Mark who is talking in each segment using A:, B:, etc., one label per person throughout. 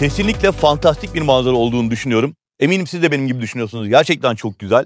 A: Kesinlikle fantastik bir manzara olduğunu düşünüyorum. Eminim siz de benim gibi düşünüyorsunuz. Gerçekten çok güzel.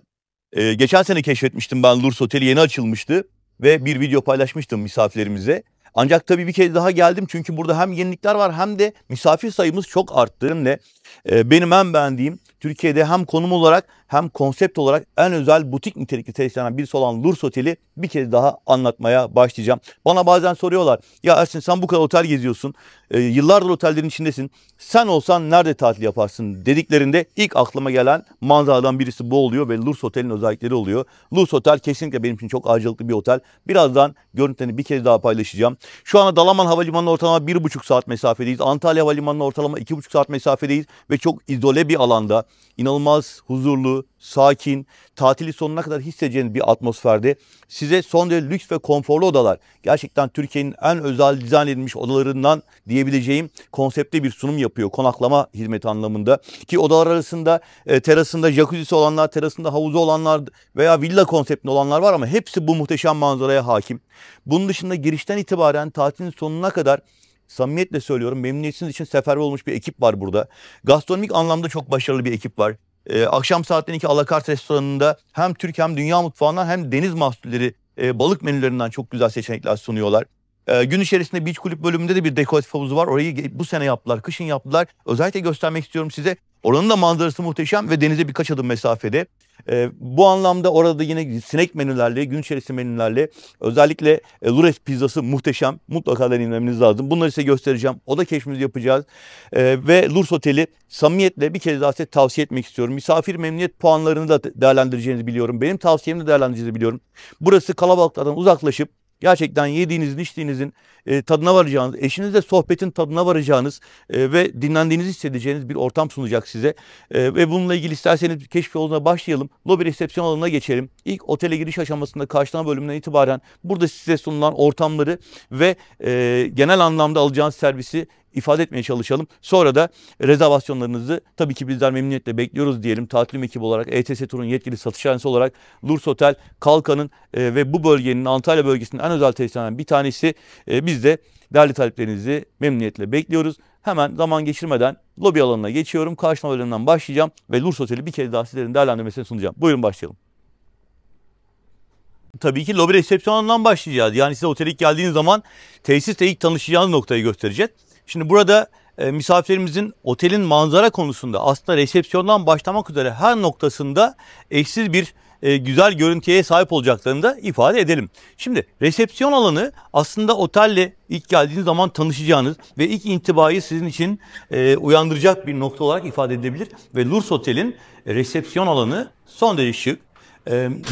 A: Geçen sene keşfetmiştim ben, Lurs Oteli yeni açılmıştı ve bir video paylaşmıştım misafirlerimize. Ancak tabii bir kez daha geldim çünkü burada hem yenilikler var hem de misafir sayımız çok arttı. Benim en beğendiğim, Türkiye'de hem konum olarak hem konsept olarak en özel butik nitelikli tesislenen birisi olan Lurs Oteli bir kez daha anlatmaya başlayacağım. Bana bazen soruyorlar, ya Ersin sen bu kadar otel geziyorsun, yıllardır otellerin içindesin, sen olsan nerede tatil yaparsın dediklerinde ilk aklıma gelen manzaradan birisi bu oluyor ve Lurs Otel'in özellikleri oluyor. Lurs Otel kesinlikle benim için çok ayrıcalıklı bir otel. Birazdan görüntülerini bir kez daha paylaşacağım. Şu anda Dalaman Havalimanı'na ortalama 1,5 saat mesafedeyiz. Antalya Havalimanı'na ortalama 2,5 saat mesafedeyiz ve çok izole bir alanda, inanılmaz huzurlu, sakin, tatili sonuna kadar hissedeceğiniz bir atmosferde size son derece lüks ve konforlu odalar, gerçekten Türkiye'nin en özel dizayn edilmiş odalarından diyebileceğim konsepte bir sunum yapıyor konaklama hizmeti anlamında. Ki odalar arasında terasında jacuzzi'si olanlar, terasında havuzu olanlar veya villa konseptinde olanlar var ama hepsi bu muhteşem manzaraya hakim. Bunun dışında girişten itibaren tatilin sonuna kadar, samimiyetle söylüyorum, memnuniyetiniz için seferber olmuş bir ekip var burada. Gastronomik anlamda çok başarılı bir ekip var. Akşam saatlerindeki alakart restoranında hem Türk hem dünya mutfağından hem deniz mahsulleri, balık menülerinden çok güzel seçenekler sunuyorlar. Gün içerisinde beach kulüp bölümünde de bir dekoratif havuzu var. Orayı bu sene yaptılar, kışın yaptılar. Özellikle göstermek istiyorum size. Oranın da manzarası muhteşem ve denize birkaç adım mesafede. Bu anlamda orada yine sinek menülerle, gün içerisinde menülerle, özellikle Lures pizzası muhteşem. Mutlaka deneyimlemeniz lazım. Bunları size göstereceğim. Oda keşfimizi yapacağız. Ve Lurs Oteli samimiyetle bir kez daha size tavsiye etmek istiyorum. Misafir memnuniyet puanlarını da değerlendireceğinizi biliyorum. Benim tavsiyemi de değerlendireceğinizi biliyorum. Burası kalabalıklardan uzaklaşıp gerçekten yediğinizin, içtiğinizin tadına varacağınız, eşinizle sohbetin tadına varacağınız ve dinlendiğinizi hissedeceğiniz bir ortam sunacak size. Ve bununla ilgili isterseniz keşif yoluna başlayalım. Lobi resepsiyon alanına geçelim. İlk otele giriş aşamasında karşılama bölümünden itibaren burada size sunulan ortamları ve genel anlamda alacağınız servisi ifade etmeye çalışalım. Sonra da rezervasyonlarınızı tabii ki bizler memnuniyetle bekliyoruz diyelim. Tatilim ekibi olarak, ETS Tur'un yetkili satışhanesi olarak Lurs Otel, Kalkan'ın ve bu bölgenin, Antalya bölgesinin en özel tesislerinden bir tanesi. Biz de değerli taleplerinizi memnuniyetle bekliyoruz. Hemen zaman geçirmeden lobi alanına geçiyorum. Karşılama bölümünden başlayacağım ve Lurs Otel'i bir kez daha sizlerin değerlendirmesini sunacağım. Buyurun başlayalım. Tabii ki lobi resepsiyonundan başlayacağız. Yani size otele ilk geldiğiniz zaman tesisle ilk tanışacağınız noktayı göstereceğiz. Şimdi burada misafirlerimizin otelin manzara konusunda aslında resepsiyondan başlamak üzere her noktasında eşsiz bir güzel görüntüye sahip olacaklarını da ifade edelim. Şimdi resepsiyon alanı aslında otelle ilk geldiğiniz zaman tanışacağınız ve ilk intibayı sizin için uyandıracak bir nokta olarak ifade edilebilir. Ve Lurs Otel'in resepsiyon alanı son derece şık.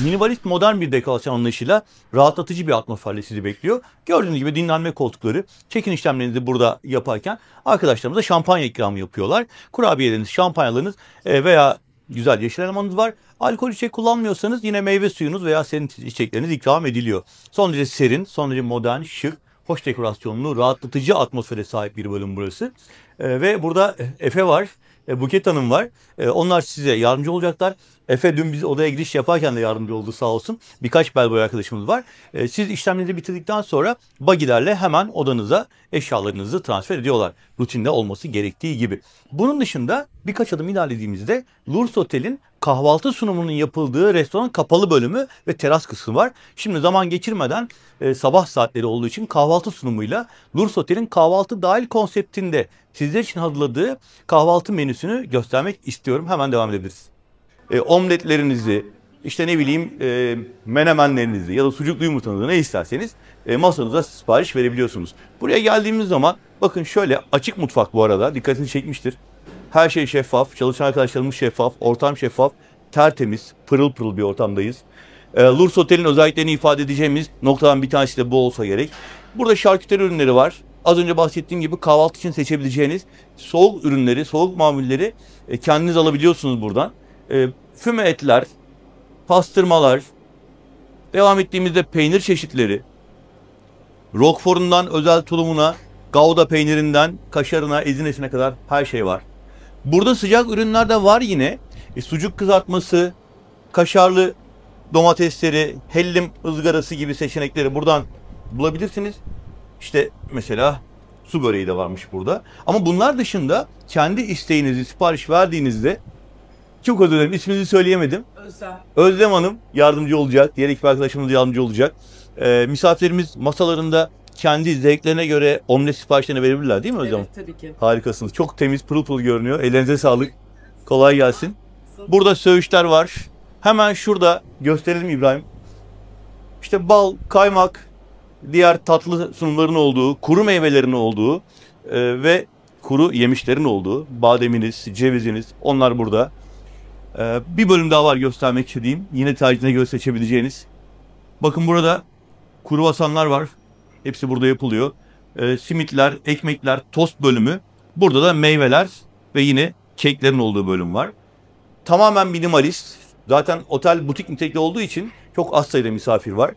A: Minimalist modern bir dekorasyon anlayışıyla rahatlatıcı bir atmosferle sizi bekliyor. Gördüğünüz gibi dinlenme koltukları, check-in işlemlerinizi burada yaparken arkadaşlarımız da şampanya ikramı yapıyorlar. Kurabiyeleriniz, şampanyalarınız veya güzel yeşil elmanız var. Alkol içecek kullanmıyorsanız yine meyve suyunuz veya serin içecekleriniz ikram ediliyor. Son derece serin, son derece modern, şık, hoş dekorasyonlu, rahatlatıcı atmosfere sahip bir bölüm burası. Ve burada Efe var. Buket Hanım var. Onlar size yardımcı olacaklar. Efe dün biz odaya giriş yaparken de yardımcı oldu sağ olsun. Birkaç bellboy arkadaşımız var. Siz işlemlerinizi bitirdikten sonra buggy'lerle hemen odanıza eşyalarınızı transfer ediyorlar. Rutinde olması gerektiği gibi. Bunun dışında birkaç adım ilerlediğimizde Lurs Otel'in kahvaltı sunumunun yapıldığı restoran kapalı bölümü ve teras kısmı var. Şimdi zaman geçirmeden sabah saatleri olduğu için kahvaltı sunumuyla Lurs Otel'in kahvaltı dahil konseptinde sizler için hazırladığı kahvaltı menüsünü göstermek istiyorum. Hemen devam edebiliriz. Omletlerinizi, işte ne bileyim menemenlerinizi ya da sucuklu yumurtanızı ne isterseniz masanıza sipariş verebiliyorsunuz. Buraya geldiğimiz zaman bakın şöyle açık mutfak, bu arada dikkatini çekmiştir. Her şey şeffaf, çalışan arkadaşlarımız şeffaf, ortam şeffaf, tertemiz, pırıl pırıl bir ortamdayız. Lurs Otel'in özelliklerini ifade edeceğimiz noktadan bir tanesi de bu olsa gerek. Burada şarküteri ürünleri var. Az önce bahsettiğim gibi kahvaltı için seçebileceğiniz soğuk ürünleri, soğuk mamulleri kendiniz alabiliyorsunuz buradan. Füme etler, pastırmalar, devam ettiğimizde peynir çeşitleri, Roquefort'undan özel tulumuna, Gouda peynirinden kaşarına, ezinesine kadar her şey var. Burada sıcak ürünler de var yine. Sucuk kızartması, kaşarlı domatesleri, hellim ızgarası gibi seçenekleri buradan bulabilirsiniz. İşte mesela Su böreği de varmış burada. Ama bunlar dışında kendi isteğinizi sipariş verdiğinizde, çok özür dilerim isminizi söyleyemedim. Özlem Hanım yardımcı olacak. Diğer ekip arkadaşımız yardımcı olacak. Misafirlerimiz masalarında kendi zevklerine göre omlet siparişlerini verebilirler değil mi Özlem?
B: Evet, tabii ki.
A: Harikasınız. Çok temiz, pırıl pırıl görünüyor. Ellerinize sağlık. Kolay gelsin. Burada söğüşler var. Hemen şurada gösterelim İbrahim. İşte bal, kaymak, diğer tatlı sunumların olduğu, kuru meyvelerin olduğu ve kuru yemişlerin olduğu, bademiniz, ceviziniz, onlar burada. Bir bölüm daha var göstermek istediğim. Yine tercihine göre seçebileceğiniz. Bakın burada kruvasanlar var. Hepsi burada yapılıyor. Simitler, ekmekler, tost bölümü. Burada da meyveler ve yine keklerin olduğu bölüm var. Tamamen minimalist. Zaten otel butik nitelikli olduğu için çok az sayıda misafir var.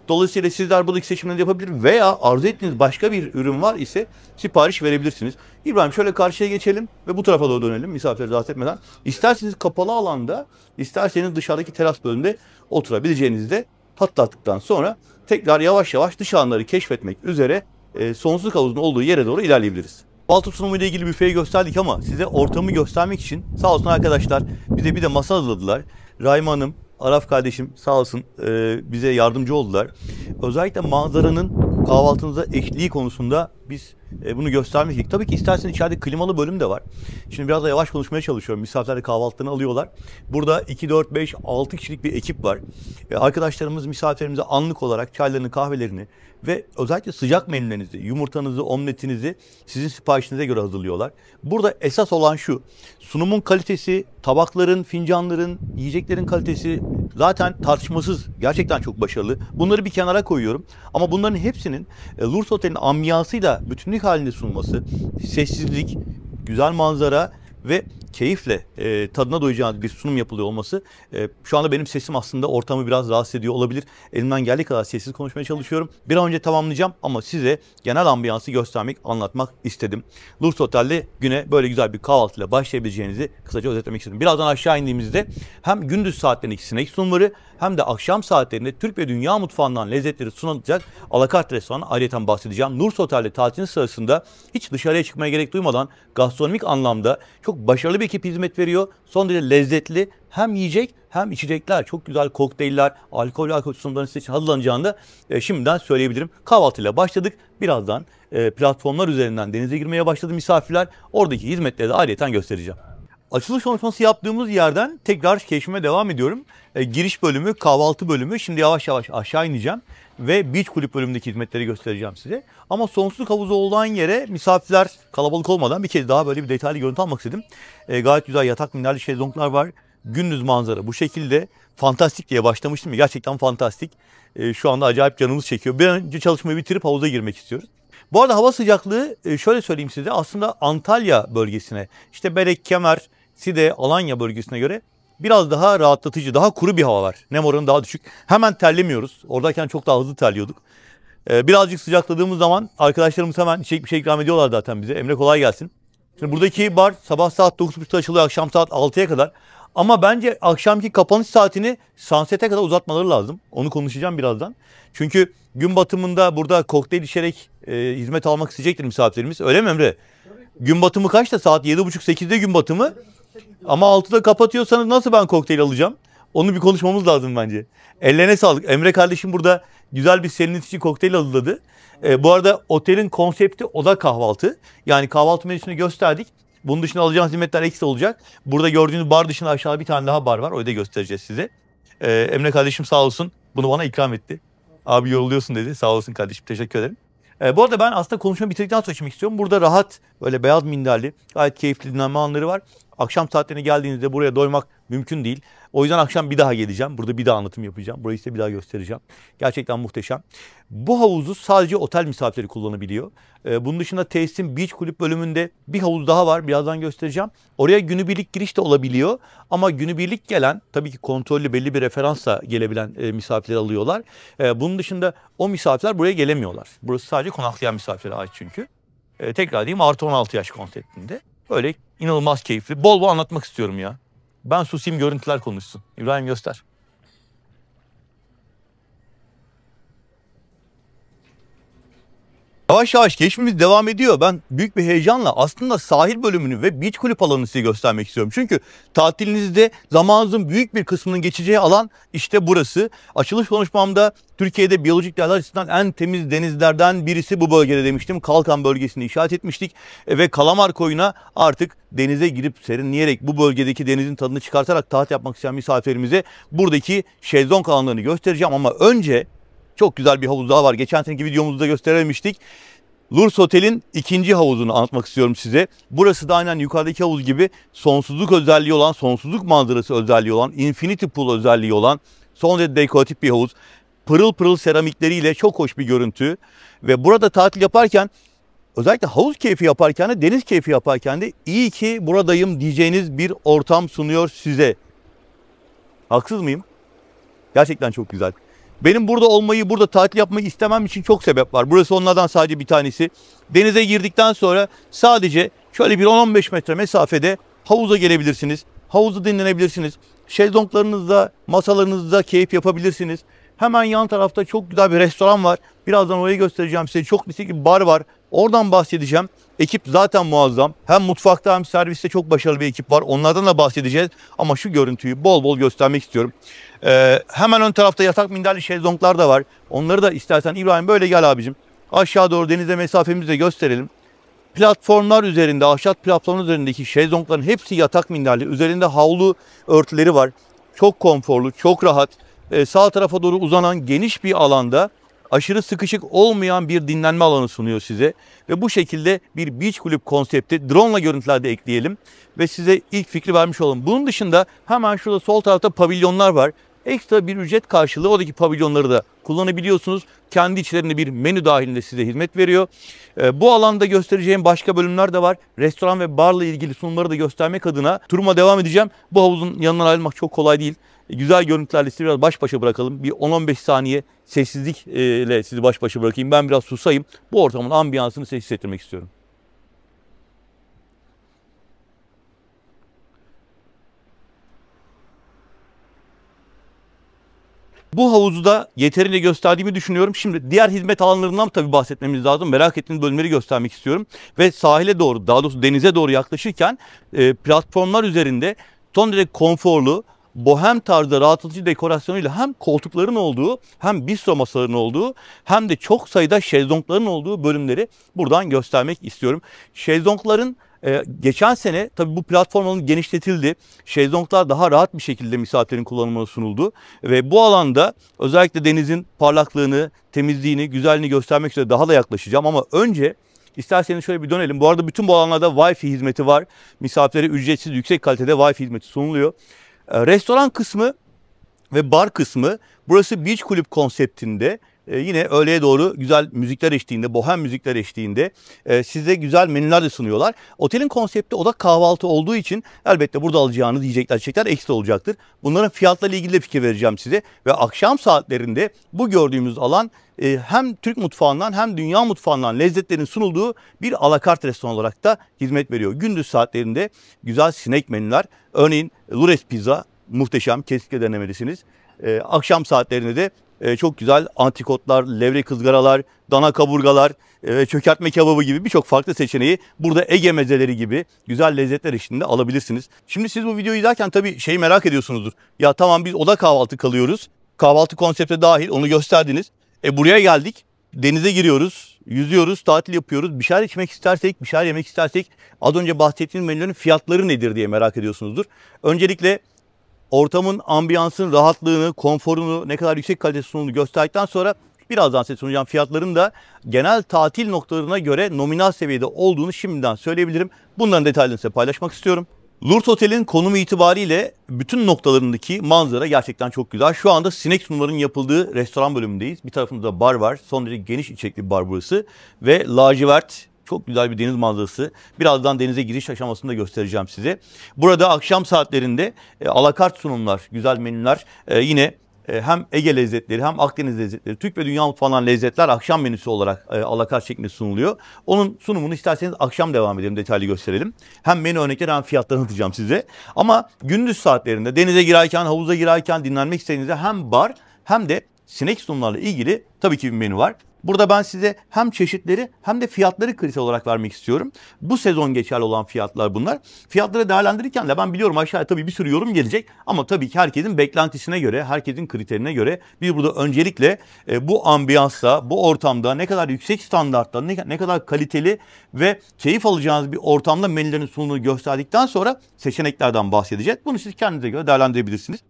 A: Dolayısıyla sizler buradaki seçimleri yapabilir veya arzu ettiğiniz başka bir ürün var ise sipariş verebilirsiniz. İbrahim şöyle karşıya geçelim ve bu tarafa doğru dönelim misafirleri rahatsız etmeden. İsterseniz kapalı alanda, isterseniz dışarıdaki teras bölümünde oturabileceğinizde patlattıktan sonra tekrar yavaş yavaş dış alanları keşfetmek üzere sonsuzluk havuzunun olduğu yere doğru ilerleyebiliriz. Kahvaltı sunumuyla ilgili büfeyi gösterdik ama size ortamı göstermek için sağ olsun arkadaşlar bize bir de masa hazırladılar. Rahime Hanım, Araf kardeşim sağ olsun bize yardımcı oldular. Özellikle manzaranın kahvaltınıza eşliği konusunda biz bunu göstermek istedik. Tabii ki isterseniz içeride klimalı bölüm de var. Şimdi biraz da yavaş konuşmaya çalışıyorum. Misafirler de kahvaltılarını alıyorlar. Burada 2, 4, 5, 6 kişilik bir ekip var. Arkadaşlarımız misafirlerimize anlık olarak çaylarını, kahvelerini ve özellikle sıcak menülerinizi, yumurtanızı, omletinizi sizin siparişinize göre hazırlıyorlar. Burada esas olan şu, sunumun kalitesi, tabakların, fincanların, yiyeceklerin kalitesi zaten tartışmasız, gerçekten çok başarılı. Bunları bir kenara koyuyorum. Ama bunların hepsinin Lurs Otel'in ambiyansıyla bütünlük halinde sunulması, sessizlik, güzel manzara ve keyifle tadına doyacağınız bir sunum yapılıyor olması. Şu anda benim sesim aslında ortamı biraz rahatsız ediyor olabilir. Elimden geldiği kadar sessiz konuşmaya çalışıyorum. Bir an önce tamamlayacağım ama size genel ambiyansı göstermek, anlatmak istedim. Lurs Otel'de güne böyle güzel bir kahvaltıyla başlayabileceğinizi kısaca özetlemek istedim. Birazdan aşağı indiğimizde hem gündüz saatlerindeki sinek sunumları hem de akşam saatlerinde Türk ve dünya mutfağından lezzetleri sunulacak alakart restoranı ayrıca bahsedeceğim. Lurs Otel'de tatiliniz sırasında hiç dışarıya çıkmaya gerek duymadan gastronomik anlamda çok başarılı bir ekip hizmet veriyor. Son derece lezzetli hem yiyecek hem içecekler, çok güzel kokteyller, alkol sunumlarının size için hazırlanacağını da şimdiden söyleyebilirim. Kahvaltıyla başladık. Birazdan platformlar üzerinden denize girmeye başladı misafirler. Oradaki hizmetleri de ayrıca göstereceğim. Açılış konuşması yaptığımız yerden tekrar keşfime devam ediyorum. Giriş bölümü, kahvaltı bölümü. Şimdi yavaş yavaş aşağı ineceğim ve beach kulüp bölümündeki hizmetleri göstereceğim size. Ama sonsuzluk havuzu olan yere misafirler kalabalık olmadan bir kez daha böyle bir detaylı görüntü almak istedim. Gayet güzel yatak minderli şezlonglar var. Gündüz manzara bu şekilde. Fantastik diye başlamıştım ya, gerçekten fantastik. Şu anda acayip canımız çekiyor. Bir an önce çalışmayı bitirip havuza girmek istiyoruz. Bu arada hava sıcaklığı şöyle söyleyeyim size, aslında Antalya bölgesine, işte Berek, Kemer, Side, Alanya bölgesine göre biraz daha rahatlatıcı, daha kuru bir hava var. Nem oranı daha düşük. Hemen terlemiyoruz. Oradayken çok daha hızlı terliyorduk. Birazcık sıcakladığımız zaman arkadaşlarımız hemen içecek bir şey ikram ediyorlar zaten bize. Emre kolay gelsin. Şimdi buradaki bar sabah saat 9.30'da açılıyor, akşam saat 6'ya kadar. Ama bence akşamki kapanış saatini sunset'e kadar uzatmaları lazım. Onu konuşacağım birazdan. Çünkü gün batımında burada kokteyl içerek hizmet almak isteyecektir misafirlerimiz. Öyle mi Emre? Gün batımı kaçta? Saat 7.30-8'de gün batımı. Ama 6'da kapatıyorsanız nasıl ben kokteyl alacağım? Onu bir konuşmamız lazım bence. Ellerine sağlık. Emre kardeşim burada güzel bir serinletici kokteyl hazırladı. Bu arada otelin konsepti oda kahvaltı. Yani kahvaltı menüsünü gösterdik. Bunun dışında alacağınız hizmetler ekstra olacak. Burada gördüğünüz bar dışında aşağıda bir tane daha bar var. Orayı da göstereceğiz size. Emre kardeşim sağ olsun. Bunu bana ikram etti. Abi yoruluyorsun dedi. Sağ olsun kardeşim. Teşekkür ederim. Bu arada ben aslında konuşma bitirdikten sonra içmek istiyorum. Burada rahat, böyle beyaz minderli, gayet keyifli dinlenme anları var. Akşam saatlerine geldiğinizde buraya doymak mümkün değil. O yüzden akşam bir daha geleceğim. Burada bir daha anlatım yapacağım. Burayı size bir daha göstereceğim. Gerçekten muhteşem. Bu havuzu sadece otel misafirleri kullanabiliyor. Bunun dışında tesisin beach kulüp bölümünde bir havuz daha var. Birazdan göstereceğim. Oraya günübirlik giriş de olabiliyor. Ama günübirlik gelen, tabii ki kontrollü belli bir referansla gelebilen misafirleri alıyorlar. Bunun dışında o misafirler buraya gelemiyorlar. Burası sadece konaklayan misafirlere ait çünkü. Tekrar diyeyim, artı 16 yaş konseptinde. Öyle inanılmaz keyifli. Bol bol anlatmak istiyorum ya. Ben susayım, görüntüler konuşsun. İbrahim göster. Yavaş yavaş keşfimiz devam ediyor. Ben büyük bir heyecanla aslında sahil bölümünü ve beach kulüp alanını size göstermek istiyorum. Çünkü tatilinizde zamanınızın büyük bir kısmının geçeceği alan işte burası. Açılış konuşmamda Türkiye'de biyolojik değerler açısından en temiz denizlerden birisi bu bölgede demiştim. Kalkan bölgesini işaret etmiştik ve Kalamar Koyu'na artık denize girip serinleyerek bu bölgedeki denizin tadını çıkartarak tatil yapmak isteyen misafirlerimize buradaki şezlong alanlarını göstereceğim. Ama önce çok güzel bir havuz daha var. Geçen seneki videomuzda gösterememiştik. Lurs Otel'in ikinci havuzunu anlatmak istiyorum size. Burası da aynen yukarıdaki havuz gibi sonsuzluk özelliği olan, sonsuzluk manzarası özelliği olan, infinity pool özelliği olan son derece dekoratif bir havuz. Pırıl pırıl seramikleriyle çok hoş bir görüntü. Ve burada tatil yaparken, özellikle havuz keyfi yaparken de, deniz keyfi yaparken de iyi ki buradayım diyeceğiniz bir ortam sunuyor size. Haksız mıyım? Gerçekten çok güzel. Benim burada olmayı, burada tatil yapmayı istemem için çok sebep var. Burası onlardan sadece bir tanesi. Denize girdikten sonra sadece şöyle bir 10-15 metre mesafede havuza gelebilirsiniz. Havuzda dinlenebilirsiniz. Şezlonglarınızda, masalarınızda keyif yapabilirsiniz. Hemen yan tarafta çok güzel bir restoran var. Birazdan orayı göstereceğim size. Çok nitelikli bir bar var. Oradan bahsedeceğim. Ekip zaten muazzam. Hem mutfakta hem serviste çok başarılı bir ekip var. Onlardan da bahsedeceğiz. Ama şu görüntüyü bol bol göstermek istiyorum. Hemen ön tarafta yatak minderli şezlonglar da var. Onları da istersen İbrahim böyle gel abicim. Aşağı doğru denize mesafemizi de gösterelim. Platformlar üzerinde, ahşap platformlar üzerindeki şezlongların hepsi yatak minderli. Üzerinde havlu örtüleri var. Çok konforlu, çok rahat. Sağ tarafa doğru uzanan geniş bir alanda aşırı sıkışık olmayan bir dinlenme alanı sunuyor size. Ve bu şekilde bir beach kulüp konsepti drone ile görüntülerde ekleyelim. Ve size ilk fikri vermiş olalım. Bunun dışında hemen şurada sol tarafta pavilyonlar var. Ekstra bir ücret karşılığı oradaki pavilyonları da kullanabiliyorsunuz. Kendi içlerinde bir menü dahilinde size hizmet veriyor. Bu alanda göstereceğim başka bölümler de var. Restoran ve barla ilgili sunumları da göstermek adına turuma devam edeceğim. Bu havuzun yanından ayrılmak çok kolay değil. Güzel görüntülerle sizi biraz baş başa bırakalım. Bir 10-15 saniye sessizlikle sizi baş başa bırakayım. Ben biraz susayım. Bu ortamın ambiyansını size hissettirmek istiyorum. Bu havuzu da yeterince gösterdiğimi düşünüyorum. Şimdi diğer hizmet alanlarından tabii bahsetmemiz lazım. Merak ettiğiniz bölümleri göstermek istiyorum. Ve sahile doğru, daha doğrusu denize doğru yaklaşırken platformlar üzerinde son derece konforlu, bohem tarzda rahatlatıcı dekorasyonuyla hem koltukların olduğu, hem bistro masalarının olduğu, hem de çok sayıda şezlongların olduğu bölümleri buradan göstermek istiyorum. Şezlongların geçen sene tabii bu platformların genişletildi. Şezlonglar daha rahat bir şekilde misafirlerin kullanımına sunuldu. Ve bu alanda özellikle denizin parlaklığını, temizliğini, güzelliğini göstermek üzere daha da yaklaşacağım. Ama önce isterseniz şöyle bir dönelim. Bu arada bütün bu alanlarda Wi-Fi hizmeti var. Misafirlere ücretsiz, yüksek kalitede Wi-Fi hizmeti sunuluyor. Restoran kısmı ve bar kısmı burası beach kulüp konseptinde. Yine öğleye doğru güzel müzikler eşliğinde, bohem müzikler eşliğinde size güzel menüler de sunuyorlar. Otelin konsepti oda kahvaltı olduğu için elbette burada alacağınız yiyecekler, içecekler ekstra olacaktır. Bunların fiyatlarıyla ilgili de fikir vereceğim size. Ve akşam saatlerinde bu gördüğümüz alan hem Türk mutfağından hem dünya mutfağından lezzetlerin sunulduğu bir alakart restoran olarak da hizmet veriyor. Gündüz saatlerinde güzel snack menüler, örneğin Lures Pizza muhteşem, kesinlikle denemelisiniz. Akşam saatlerinde de çok güzel antrikotlar, levrek ızgaralar, dana kaburgalar, çökertme kebabı gibi birçok farklı seçeneği burada Ege mezeleri gibi güzel lezzetler eşliğinde alabilirsiniz. Şimdi siz bu videoyu izlerken tabii şeyi merak ediyorsunuzdur. Ya tamam biz oda kahvaltı kalıyoruz. Kahvaltı konsepti dahil onu gösterdiniz. Buraya geldik. Denize giriyoruz, yüzüyoruz, tatil yapıyoruz. Bir şeyler içmek istersek, bir şeyler yemek istersek az önce bahsettiğim menülerin fiyatları nedir diye merak ediyorsunuzdur. Öncelikle ortamın, ambiyansın, rahatlığını, konforunu, ne kadar yüksek kalite sunduğunu gösterdikten sonra birazdan size sunacağım fiyatların da genel tatil noktalarına göre nominal seviyede olduğunu şimdiden söyleyebilirim. Bunların detaylarını size paylaşmak istiyorum. Lurs Otel'in konumu itibariyle bütün noktalarındaki manzara gerçekten çok güzel. Şu anda sinek sunumlarının yapıldığı restoran bölümündeyiz. Bir tarafımızda bar var. Son derece geniş içerikli bir bar burası. Ve lacivert, çok güzel bir deniz manzarası. Birazdan denize giriş aşamasını da göstereceğim size. Burada akşam saatlerinde alakart sunumlar, güzel menüler, yine hem Ege lezzetleri hem Akdeniz lezzetleri, Türk ve dünya mutfağından lezzetler akşam menüsü olarak alakart şeklinde sunuluyor. Onun sunumunu isterseniz akşam devam edelim, detaylı gösterelim. Hem menü örnekleri hem fiyatlarını atacağım size. Ama gündüz saatlerinde denize girerken, havuza girerken dinlenmek istediğinizde hem bar hem de sinek sunumlarla ilgili tabii ki bir menü var. Burada ben size hem çeşitleri hem de fiyatları kriter olarak vermek istiyorum. Bu sezon geçerli olan fiyatlar bunlar. Fiyatları değerlendirirken de ben biliyorum aşağıya tabii bir sürü yorum gelecek. Ama tabii ki herkesin beklentisine göre, herkesin kriterine göre biz burada öncelikle bu ambiyansta, bu ortamda ne kadar yüksek standartta, ne kadar kaliteli ve keyif alacağınız bir ortamda menülerin sunumunu gösterdikten sonra seçeneklerden bahsedeceğiz. Bunu siz kendinize göre değerlendirebilirsiniz.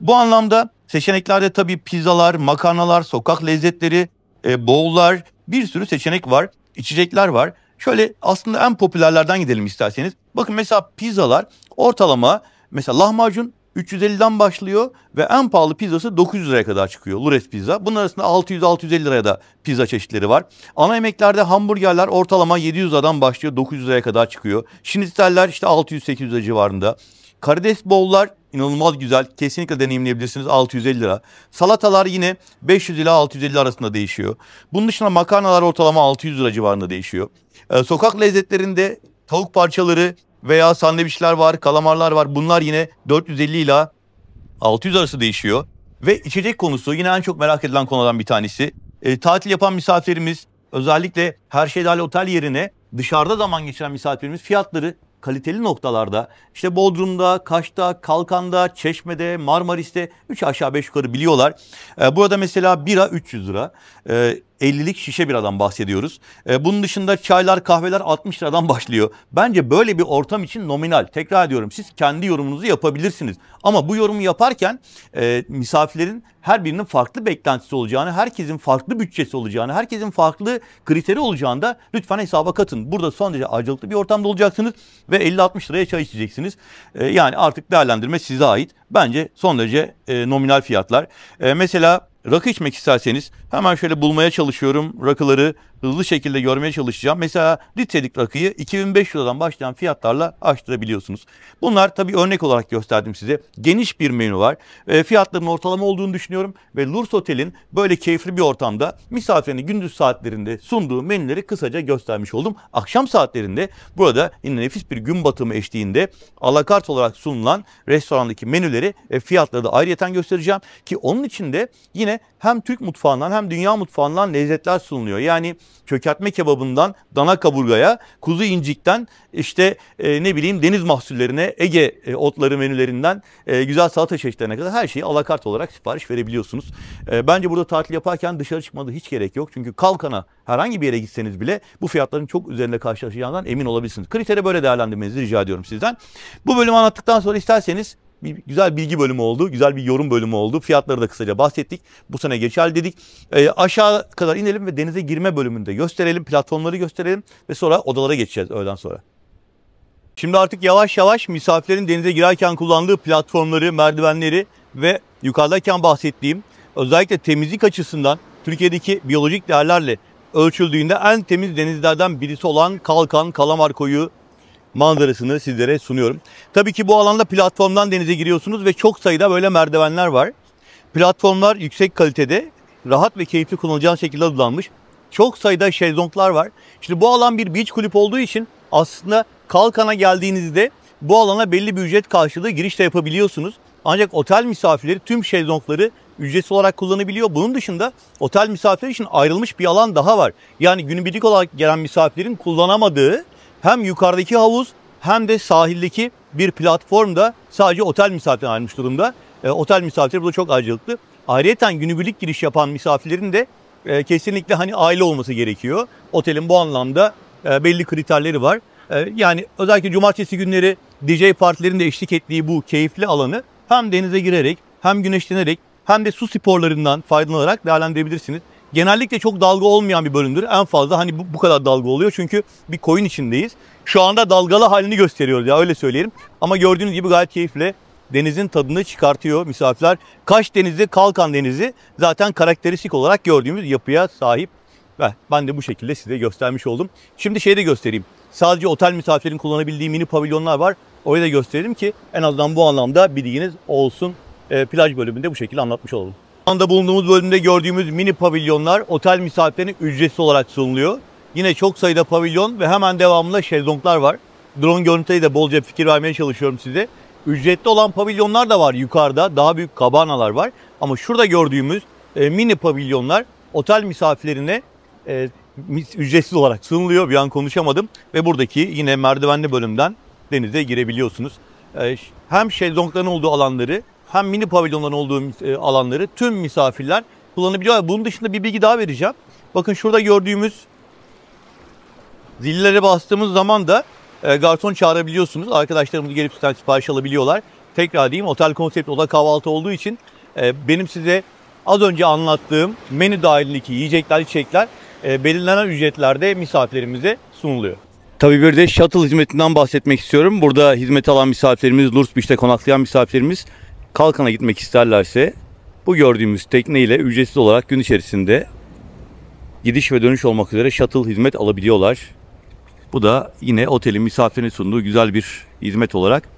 A: Bu anlamda seçeneklerde tabii pizzalar, makarnalar, sokak lezzetleri, bowl'lar, bir sürü seçenek var. İçecekler var. Şöyle aslında en popülerlerden gidelim isterseniz. Bakın mesela pizzalar ortalama mesela lahmacun 350'den başlıyor ve en pahalı pizzası 900 liraya kadar çıkıyor. Lures pizza. Bunun arasında 600-650 liraya da pizza çeşitleri var. Ana yemeklerde hamburgerler ortalama 700 liradan başlıyor 900 liraya kadar çıkıyor. Şinitzeller işte 600-800 lira civarında. Karides bowl'lar inanılmaz güzel. Kesinlikle deneyimleyebilirsiniz. 650 lira. Salatalar yine 500 ila 650 arasında değişiyor. Bunun dışında makarnalar ortalama 600 lira civarında değişiyor. Sokak lezzetlerinde tavuk parçaları veya sandviçler var, kalamarlar var. Bunlar yine 450 ila 600 arası değişiyor. Ve içecek konusu yine en çok merak edilen konulardan bir tanesi. Tatil yapan misafirlerimiz, özellikle her şey dahil otel yerine dışarıda zaman geçiren misafirlerimiz fiyatları kaliteli noktalarda işte Bodrum'da, Kaş'ta, Kalkan'da, Çeşme'de, Marmaris'te 3 aşağı 5 yukarı biliyorlar. Burada mesela bira 300 lira. 50'lik şişe biradan bahsediyoruz. Bunun dışında çaylar, kahveler 60 liradan başlıyor. Bence böyle bir ortam için nominal. Tekrar ediyorum, siz kendi yorumunuzu yapabilirsiniz. Ama bu yorumu yaparken misafirlerin her birinin farklı beklentisi olacağını, herkesin farklı bütçesi olacağını, herkesin farklı kriteri olacağını da lütfen hesaba katın. Burada son derece ayrıcalıklı bir ortamda olacaksınız ve 50-60 liraya çay içeceksiniz. Yani artık değerlendirme size ait. Bence son derece nominal fiyatlar. Mesela rakı içmek isterseniz hemen şöyle bulmaya çalışıyorum. Rakıları hızlı şekilde görmeye çalışacağım. Mesela litrelik rakıyı 2500 liradan başlayan fiyatlarla açtırabiliyorsunuz. Bunlar tabii örnek olarak gösterdim size. Geniş bir menü var. Fiyatların ortalama olduğunu düşünüyorum. Ve Lurs Otel'in böyle keyifli bir ortamda misafirini gündüz saatlerinde sunduğu menüleri kısaca göstermiş oldum. Akşam saatlerinde burada yine nefis bir gün batımı eşliğinde alakart olarak sunulan restorandaki menüleri fiyatları da ayrıyeten göstereceğim. Ki onun içinde yine hem Türk mutfağından hem dünya mutfağından lezzetler sunuluyor. Yani çökertme kebabından dana kaburgaya, kuzu incikten işte ne bileyim deniz mahsullerine, Ege otları menülerinden güzel salata çeşitlerine kadar her şeyi alakart olarak sipariş verebiliyorsunuz. Bence burada tatil yaparken dışarı çıkmada hiç gerek yok. Çünkü Kalkan'a herhangi bir yere gitseniz bile bu fiyatların çok üzerinde karşılaşacağından emin olabilirsiniz. Kriteri böyle değerlendirmenizi rica ediyorum sizden. Bu bölümü anlattıktan sonra isterseniz güzel bilgi bölümü oldu, güzel bir yorum bölümü oldu. Fiyatları da kısaca bahsettik. Bu sene geçerli dedik. Aşağı kadar inelim ve denize girme bölümünde gösterelim, platformları gösterelim ve sonra odalara geçeceğiz öğleden sonra. Şimdi artık yavaş yavaş misafirlerin denize girerken kullandığı platformları, merdivenleri ve yukarıdayken bahsettiğim özellikle temizlik açısından Türkiye'deki biyolojik değerlerle ölçüldüğünde en temiz denizlerden birisi olan Kalkan, Kalamar Koyu manzarasını sizlere sunuyorum. Tabii ki bu alanda platformdan denize giriyorsunuz ve çok sayıda böyle merdivenler var. Platformlar yüksek kalitede, rahat ve keyifli kullanacağınız şekilde hazırlanmış. Çok sayıda şezlonglar var. Şimdi bu alan bir beach kulüp olduğu için aslında Kalkan'a geldiğinizde bu alana belli bir ücret karşılığı giriş de yapabiliyorsunuz. Ancak otel misafirleri tüm şezlongları ücretsiz olarak kullanabiliyor. Bunun dışında otel misafirleri için ayrılmış bir alan daha var. Yani günübirlik olarak gelen misafirlerin kullanamadığı hem yukarıdaki havuz hem de sahildeki bir platformda sadece otel misafirlerine ayrılmış durumda. Otel misafirleri burada çok ayrıcalıklı. Ayrıyeten günübirlik giriş yapan misafirlerin de kesinlikle hani aile olması gerekiyor. Otelin bu anlamda belli kriterleri var. Yani özellikle cumartesi günleri DJ partilerin de eşlik ettiği bu keyifli alanı hem denize girerek hem güneşlenerek hem de su sporlarından faydalanarak değerlendirebilirsiniz. Genellikle çok dalga olmayan bir bölümdür. En fazla hani bu kadar dalga oluyor çünkü bir koyun içindeyiz. Şu anda dalgalı halini gösteriyoruz ya öyle söyleyelim. Ama gördüğünüz gibi gayet keyifle denizin tadını çıkartıyor misafirler. Kaş Denizi, Kalkan Denizi zaten karakteristik olarak gördüğümüz yapıya sahip. Ve ben de bu şekilde size göstermiş oldum. Şimdi şeyi de göstereyim. Sadece otel misafirlerin kullanabildiği mini pavilyonlar var. Orayı da gösterelim ki en azından bu anlamda bilginiz olsun. Plaj bölümünde bu şekilde anlatmış olalım. Şu anda bulunduğumuz bölümde gördüğümüz mini pavilyonlar otel misafirlerine ücretsiz olarak sunuluyor. Yine çok sayıda pavilyon ve hemen devamında şezlonglar var. Drone görüntüye de bolca fikir vermeye çalışıyorum size. Ücretli olan pavilyonlar da var yukarıda. Daha büyük kabanalar var. Ama şurada gördüğümüz mini pavilyonlar otel misafirlerine ücretsiz olarak sunuluyor. Bir an konuşamadım. Ve buradaki yine merdivenli bölümden denize girebiliyorsunuz. Hem şezlongların olduğu alanları hem mini pavilyonların olduğu alanları tüm misafirler kullanabiliyorlar. Bunun dışında bir bilgi daha vereceğim. Bakın şurada gördüğümüz zillere bastığımız zaman da garson çağırabiliyorsunuz. Arkadaşlarımız gelip sizden sipariş alabiliyorlar. Tekrar diyeyim, otel konsept oda kahvaltı olduğu için benim size az önce anlattığım menü dahilindeki yiyecekler, içecekler belirlenen ücretlerde misafirlerimize sunuluyor. Tabii bir de shuttle hizmetinden bahsetmek istiyorum. Burada hizmet alan misafirlerimiz, Lurs Beach'te konaklayan misafirlerimiz Kalkan'a gitmek isterlerse bu gördüğümüz tekne ile ücretsiz olarak gün içerisinde gidiş ve dönüş olmak üzere shuttle hizmet alabiliyorlar. Bu da yine otelin misafirine sunduğu güzel bir hizmet olarak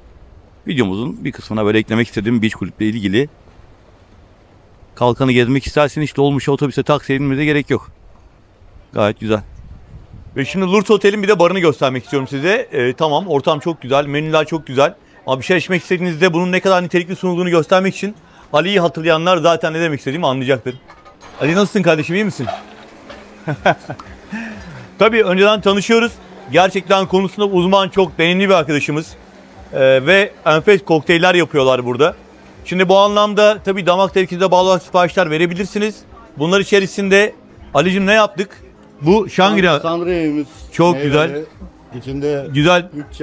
A: videomuzun bir kısmına böyle eklemek istediğim beach kulüple ilgili. Kalkan'ı gezmek isterseniz hiç dolmuşa, otobüse, taksiye binmenize gerek yok. Gayet güzel. Ve şimdi Lurs Otel'in bir de barını göstermek istiyorum size. Tamam, ortam çok güzel, menüler çok güzel. Ama bir şey içmek istediğinizde bunun ne kadar nitelikli sunulduğunu göstermek için Ali'yi hatırlayanlar zaten ne demek istediğimi anlayacaktır. Ali, nasılsın kardeşim, iyi misin? Tabii önceden tanışıyoruz. Gerçekten konusunda uzman, çok deneyimli bir arkadaşımız. Ve enfes kokteyller yapıyorlar burada. Şimdi bu anlamda tabii damak zevkinize bağlı olarak siparişler verebilirsiniz. Bunlar içerisinde Ali'cim ne yaptık? Bu Shangri-La.
B: Sangria'mız
A: Çok
B: meyveli,
A: güzel.
B: İçinde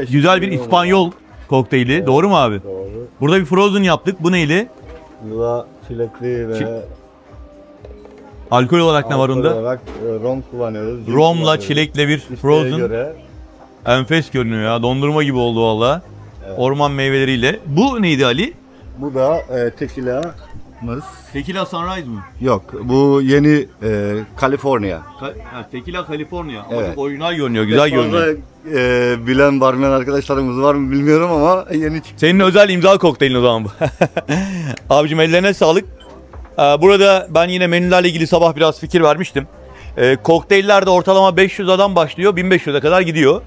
A: Güzel bir İspanyol kokteyli. Evet, doğru mu abi?
B: Doğru.
A: Burada bir frozen yaptık. Bu neyli?
B: Bu da çilekli ve
A: alkol olarak ne var onda?
B: olarak rom kullanıyoruz.
A: Romla çilekle bir frozen.
B: Göre.
A: Enfes görünüyor ya. Dondurma gibi oldu valla. Evet. Orman meyveleriyle. Bu neydi Ali?
B: Bu da tequila'mız.
A: Tequila Sunrise mı?
B: Yok, bu yeni California.
A: Tequila California.
B: Evet.
A: Çok orijinal görünüyor, güzel görünüyor.
B: Bilen barmen arkadaşlarımız var mı bilmiyorum ama yeni çıktı.
A: Senin özel imza kokteylin o zaman bu. Abicim ellerine sağlık. Burada ben yine menülerle ilgili sabah biraz fikir vermiştim. Kokteyllerde ortalama 500'dan başlıyor, 1500'e kadar gidiyor.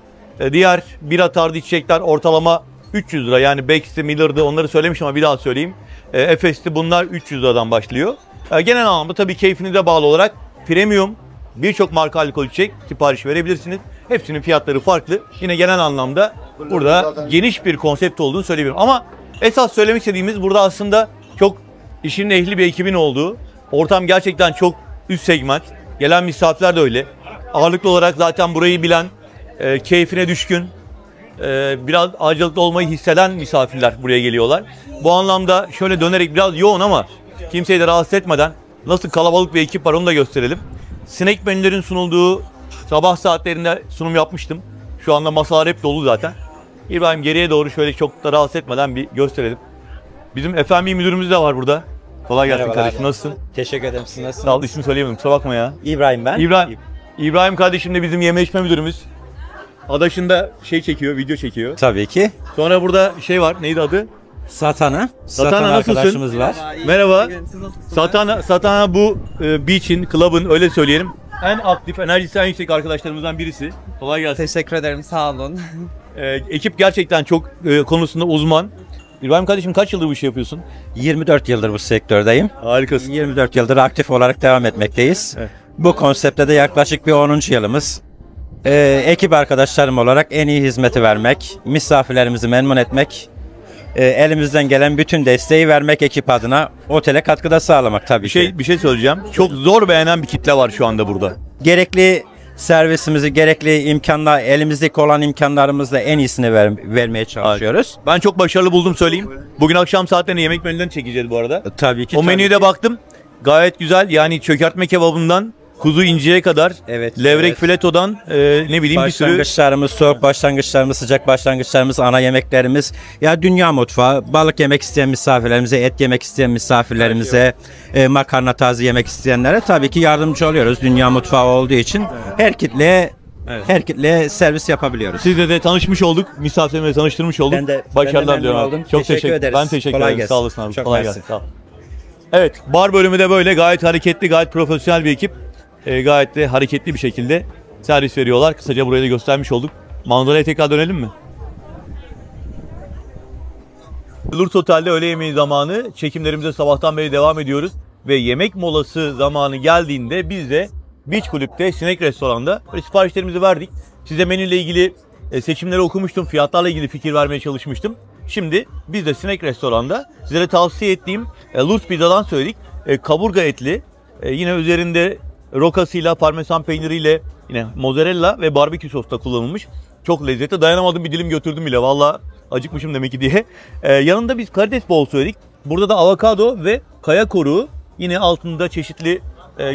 A: Diğer bira tarzı içecekler ortalama 300 lira. Yani Becks'ti, Miller'dı, onları söylemiştim ama bir daha söyleyeyim. Efes'ti, bunlar 300 liradan başlıyor. Genel anlamda tabii keyfinize bağlı olarak premium birçok marka alkol içecek sipariş verebilirsiniz. Hepsinin fiyatları farklı. Yine genel anlamda burada geniş bir konsept olduğunu söyleyebilirim. Ama esas söylemek istediğimiz burada aslında çok işin ehli bir ekibin olduğu. Ortam gerçekten çok üst segment. Gelen misafirler de öyle. Ağırlıklı olarak zaten burayı bilen, keyfine düşkün, biraz acılıklı olmayı hisseden misafirler buraya geliyorlar. Bu anlamda şöyle dönerek biraz yoğun ama kimseyi de rahatsız etmeden nasıl kalabalık bir ekip var onu da gösterelim. Snack menülerin sunulduğu sabah saatlerinde sunum yapmıştım. Şu anda masalar hep dolu zaten. İbrahim geriye doğru şöyle çok da rahatsız etmeden bir gösterelim. Bizim F&B müdürümüz de var burada. Kolay gelsin kardeşim, nasılsın?
C: Teşekkür ederim, siz nasılsınız?
A: Sağ ol, ismini söyleyemedim, kusura bakma ya.
C: İbrahim ben.
A: İbrahim kardeşim de bizim yeme içme müdürümüz. Adaşında çekiyor, video çekiyor.
C: Tabii ki.
A: Sonra burada var, neydi adı?
C: Satana.
A: Satana
C: arkadaşımız var.
A: Merhaba. Satana bu beach'in, club'ın öyle söyleyelim. En aktif, enerjisi en yüksek arkadaşlarımızdan birisi. Kolay gelsin.
D: Teşekkür ederim, sağ olun.
A: Ekip gerçekten çok konusunda uzman. İbrahim kardeşim kaç yıldır bu işi yapıyorsun?
C: 24 yıldır bu sektördeyim.
A: Harikasın.
C: 24 yıldır aktif olarak devam etmekteyiz.
A: Evet.
C: Bu konseptte de yaklaşık bir 10. yılımız. Ekip arkadaşlarım olarak en iyi hizmeti vermek, misafirlerimizi memnun etmek, elimizden gelen bütün desteği vermek ekip adına, otele katkıda sağlamak tabii ki.
A: Bir şey söyleyeceğim. Çok zor beğenen bir kitle var şu anda burada.
C: Gerekli servisimizi, gerekli imkanlar, elimizdeki olan imkanlarımızla en iyisini vermeye çalışıyoruz.
A: Ben çok başarılı buldum söyleyeyim. Bugün akşam saatlerinde yemek menülerini çekeceğiz bu arada.
C: Tabii ki.
A: O menüye de baktım. Gayet güzel. Yani çökertme kebabından kuzu inciye kadar,
C: evet,
A: levrek filetodan ne bileyim bir sürü.
C: Başlangıçlarımız, soğuk başlangıçlarımız, sıcak başlangıçlarımız, ana yemeklerimiz. Ya dünya mutfağı, balık yemek isteyen misafirlerimize, et yemek isteyen misafirlerimize, makarna tarzı yemek isteyenlere tabii ki yardımcı oluyoruz. Dünya mutfağı olduğu için her kitleye servis yapabiliyoruz.
A: Sizle de tanışmış olduk, misafirlerimle tanıştırmış olduk. Başarılar diliyorum. Çok teşekkür ederim. Ben teşekkür ederim. Sağ olasın abi. Kolay gelsin. Sağ ol. Evet, bar bölümü de böyle gayet hareketli, gayet profesyonel bir ekip. Gayet de hareketli bir şekilde servis veriyorlar. Kısaca burayı da göstermiş olduk. Manzaraya tekrar dönelim mi? Lurs Otel'de öğle yemeği zamanı. Çekimlerimize sabahtan beri devam ediyoruz. ve yemek molası zamanı geldiğinde biz de Beach Kulüp'te Sinek Restoran'da siparişlerimizi verdik. Size menüyle ilgili seçimleri okumuştum. Fiyatlarla ilgili fikir vermeye çalışmıştım. Şimdi biz de Sinek Restoran'da sizlere tavsiye ettiğim Lurs Pizza'dan söyledik. Kaburga etli, yine üzerinde rokasıyla, parmesan peyniriyle, yine mozzarella ve barbekü sosla kullanılmış. Çok lezzetli. Dayanamadım, bir dilim götürdüm bile. Vallahi acıkmışım demek ki diye. Yanında biz karides bol söyledik. Burada da avokado ve kaya koruğu. Yine altında çeşitli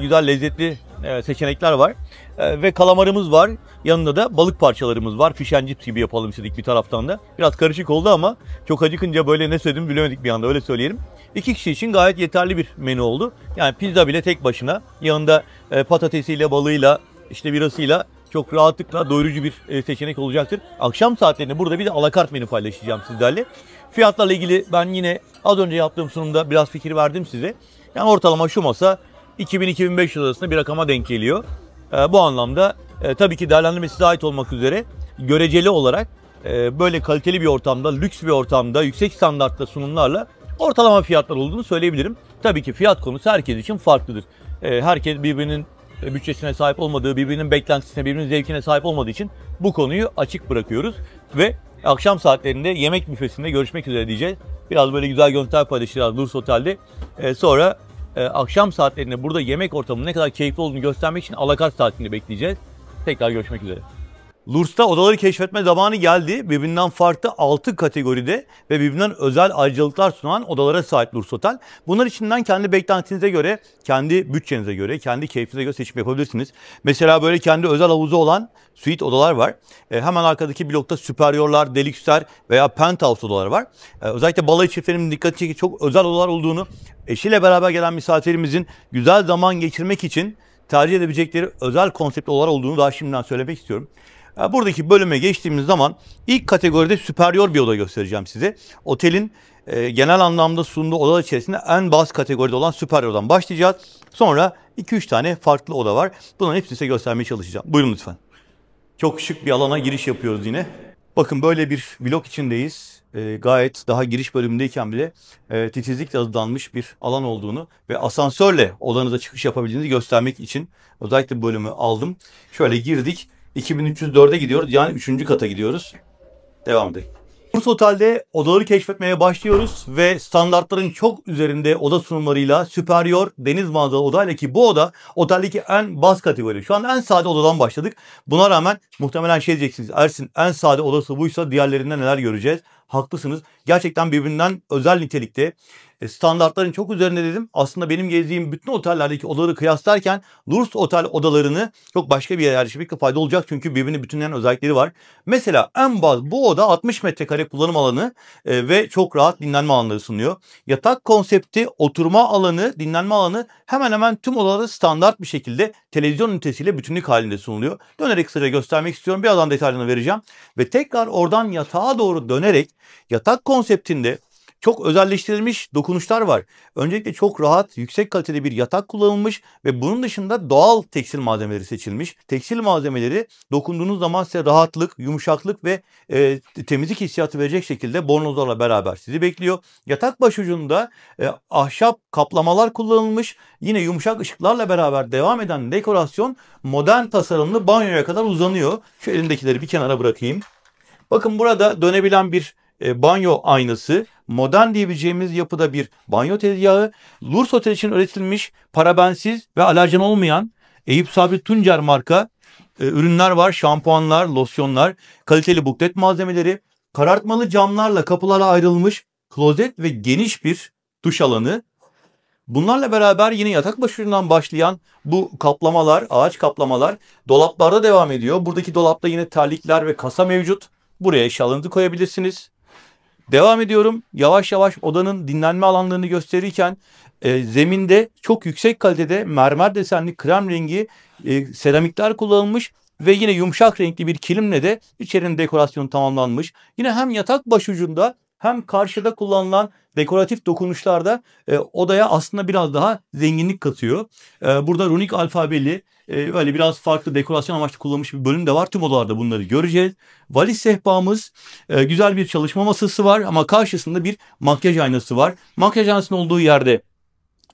A: güzel lezzetli seçenekler var. Ve kalamarımız var. Yanında da balık parçalarımız var. Fish and chips gibi yapalım istedik bir taraftan da. Biraz karışık oldu ama çok acıkınca böyle ne söylediğimi bilemedik bir anda, öyle söyleyelim. 2 kişi için gayet yeterli bir menü oldu. Yani pizza bile tek başına, yanında patatesiyle, balığıyla, işte birasıyla çok rahatlıkla doyurucu bir seçenek olacaktır. Akşam saatlerinde burada bir de alakart menü paylaşacağım sizlerle. Fiyatlarla ilgili ben yine az önce yaptığım sunumda biraz fikir verdim size. Yani ortalama şu masa 2000-2500 arasında bir rakama denk geliyor. Bu anlamda tabii ki değerlendirmesi size ait olmak üzere göreceli olarak böyle kaliteli bir ortamda, lüks bir ortamda, yüksek standartta sunumlarla ortalama fiyatlar olduğunu söyleyebilirim. Tabii ki fiyat konusu herkes için farklıdır. Herkes birbirinin bütçesine sahip olmadığı, birbirinin beklentisine, birbirinin zevkine sahip olmadığı için bu konuyu açık bırakıyoruz. Ve akşam saatlerinde yemek büfesinde görüşmek üzere diyeceğiz. Biraz böyle güzel görüntüler paylaşacağız Lurs Otel'de. Sonra akşam saatlerinde burada yemek ortamının ne kadar keyifli olduğunu göstermek için alakart saatini bekleyeceğiz. Tekrar görüşmek üzere. Lurs'ta odaları keşfetme zamanı geldi. Birbirinden farklı 6 kategoride ve birbirinden özel ayrıcalıklar sunan odalara sahip Lurs Otel. Bunlar içinden kendi beklentinize göre, kendi bütçenize göre, kendi keyfinize göre seçim yapabilirsiniz. Mesela böyle kendi özel havuzu olan suite odalar var. Hemen arkadaki blokta superiorlar, deluxe'ler veya penthouse odalar var. Özellikle balayı çiftlerinin dikkati çekici çok özel odalar olduğunu, eşiyle beraber gelen misafirimizin güzel zaman geçirmek için tercih edebilecekleri özel konseptli odalar olduğunu daha şimdiden söylemek istiyorum. Buradaki bölüme geçtiğimiz zaman ilk kategoride superior bir oda göstereceğim size. Otelin genel anlamda sunduğu odalar içerisinde en bas kategoride olan superior'dan başlayacağız. Sonra 2-3 tane farklı oda var. Bunların hepsini size göstermeye çalışacağım. Buyurun lütfen. Çok şık bir alana giriş yapıyoruz yine. Bakın böyle bir blok içindeyiz. Gayet daha giriş bölümündeyken bile titizlikle hazırlanmış bir alan olduğunu ve asansörle odanıza çıkış yapabildiğinizi göstermek için özellikle bu bölümü aldım. Şöyle girdik. 2304'e gidiyoruz. Yani 3. kata gidiyoruz. Devam edelim. Lurs Otel'de odaları keşfetmeye başlıyoruz ve standartların çok üzerinde oda sunumlarıyla superior deniz manzaralı odayla, ki bu oda oteldeki en bas kategori. Şu an en sade odadan başladık. Buna rağmen muhtemelen şey diyeceksiniz. Ersin, en sade odası buysa diğerlerinde neler göreceğiz? Haklısınız. Gerçekten birbirinden özel nitelikte. Standartların çok üzerinde dedim. Aslında benim gezdiğim bütün otellerdeki odaları kıyaslarken Lurs Otel odalarını çok başka bir yere yerleştirmekte fayda olacak. Çünkü birbirini bütünleyen özellikleri var. Mesela en baz bu oda 60 metrekare kullanım alanı ve çok rahat dinlenme alanları sunuyor. Yatak konsepti, oturma alanı, dinlenme alanı hemen hemen tüm odalarda standart bir şekilde televizyon ünitesiyle bütünlük halinde sunuluyor. Dönerek kısaca göstermek istiyorum. Birazdan detaylarını vereceğim. Ve tekrar oradan yatağa doğru dönerek yatak konseptinde çok özelleştirilmiş dokunuşlar var. Öncelikle çok rahat, yüksek kalitede bir yatak kullanılmış ve bunun dışında doğal tekstil malzemeleri seçilmiş. Tekstil malzemeleri dokunduğunuz zaman size rahatlık, yumuşaklık ve temizlik hissiyatı verecek şekilde bornozlarla beraber sizi bekliyor. Yatak başucunda ahşap kaplamalar kullanılmış. Yine yumuşak ışıklarla beraber devam eden dekorasyon modern tasarımlı banyoya kadar uzanıyor. Şu elimdekileri bir kenara bırakayım. Bakın burada dönebilen bir banyo aynası, modern diyebileceğimiz yapıda bir banyo tezgahı, Lurs Otel için üretilmiş parabensiz ve alerjen olmayan Eyüp Sabri Tuncer marka ürünler var. Şampuanlar, losyonlar, kaliteli buklet malzemeleri, karartmalı camlarla kapılara ayrılmış klozet ve geniş bir duş alanı. Bunlarla beraber yine yatak başucundan başlayan bu kaplamalar, ağaç kaplamalar dolaplarda devam ediyor. Buradaki dolapta yine terlikler ve kasa mevcut. Buraya eşyalarınızı koyabilirsiniz. Devam ediyorum. Yavaş yavaş odanın dinlenme alanlarını gösterirken zeminde çok yüksek kalitede mermer desenli krem rengi seramikler kullanılmış ve yine yumuşak renkli bir kilimle de içerinin dekorasyonu tamamlanmış. Yine hem yatak başucunda hem karşıda kullanılan dekoratif dokunuşlarda odaya aslında biraz daha zenginlik katıyor. Burada runik alfabeli böyle biraz farklı dekorasyon amaçlı kullanılmış bir bölüm de var. Tüm odalarda bunları göreceğiz. Valiz sehpamız, güzel bir çalışma masası var ama karşısında bir makyaj aynası var. Makyaj aynasının olduğu yerde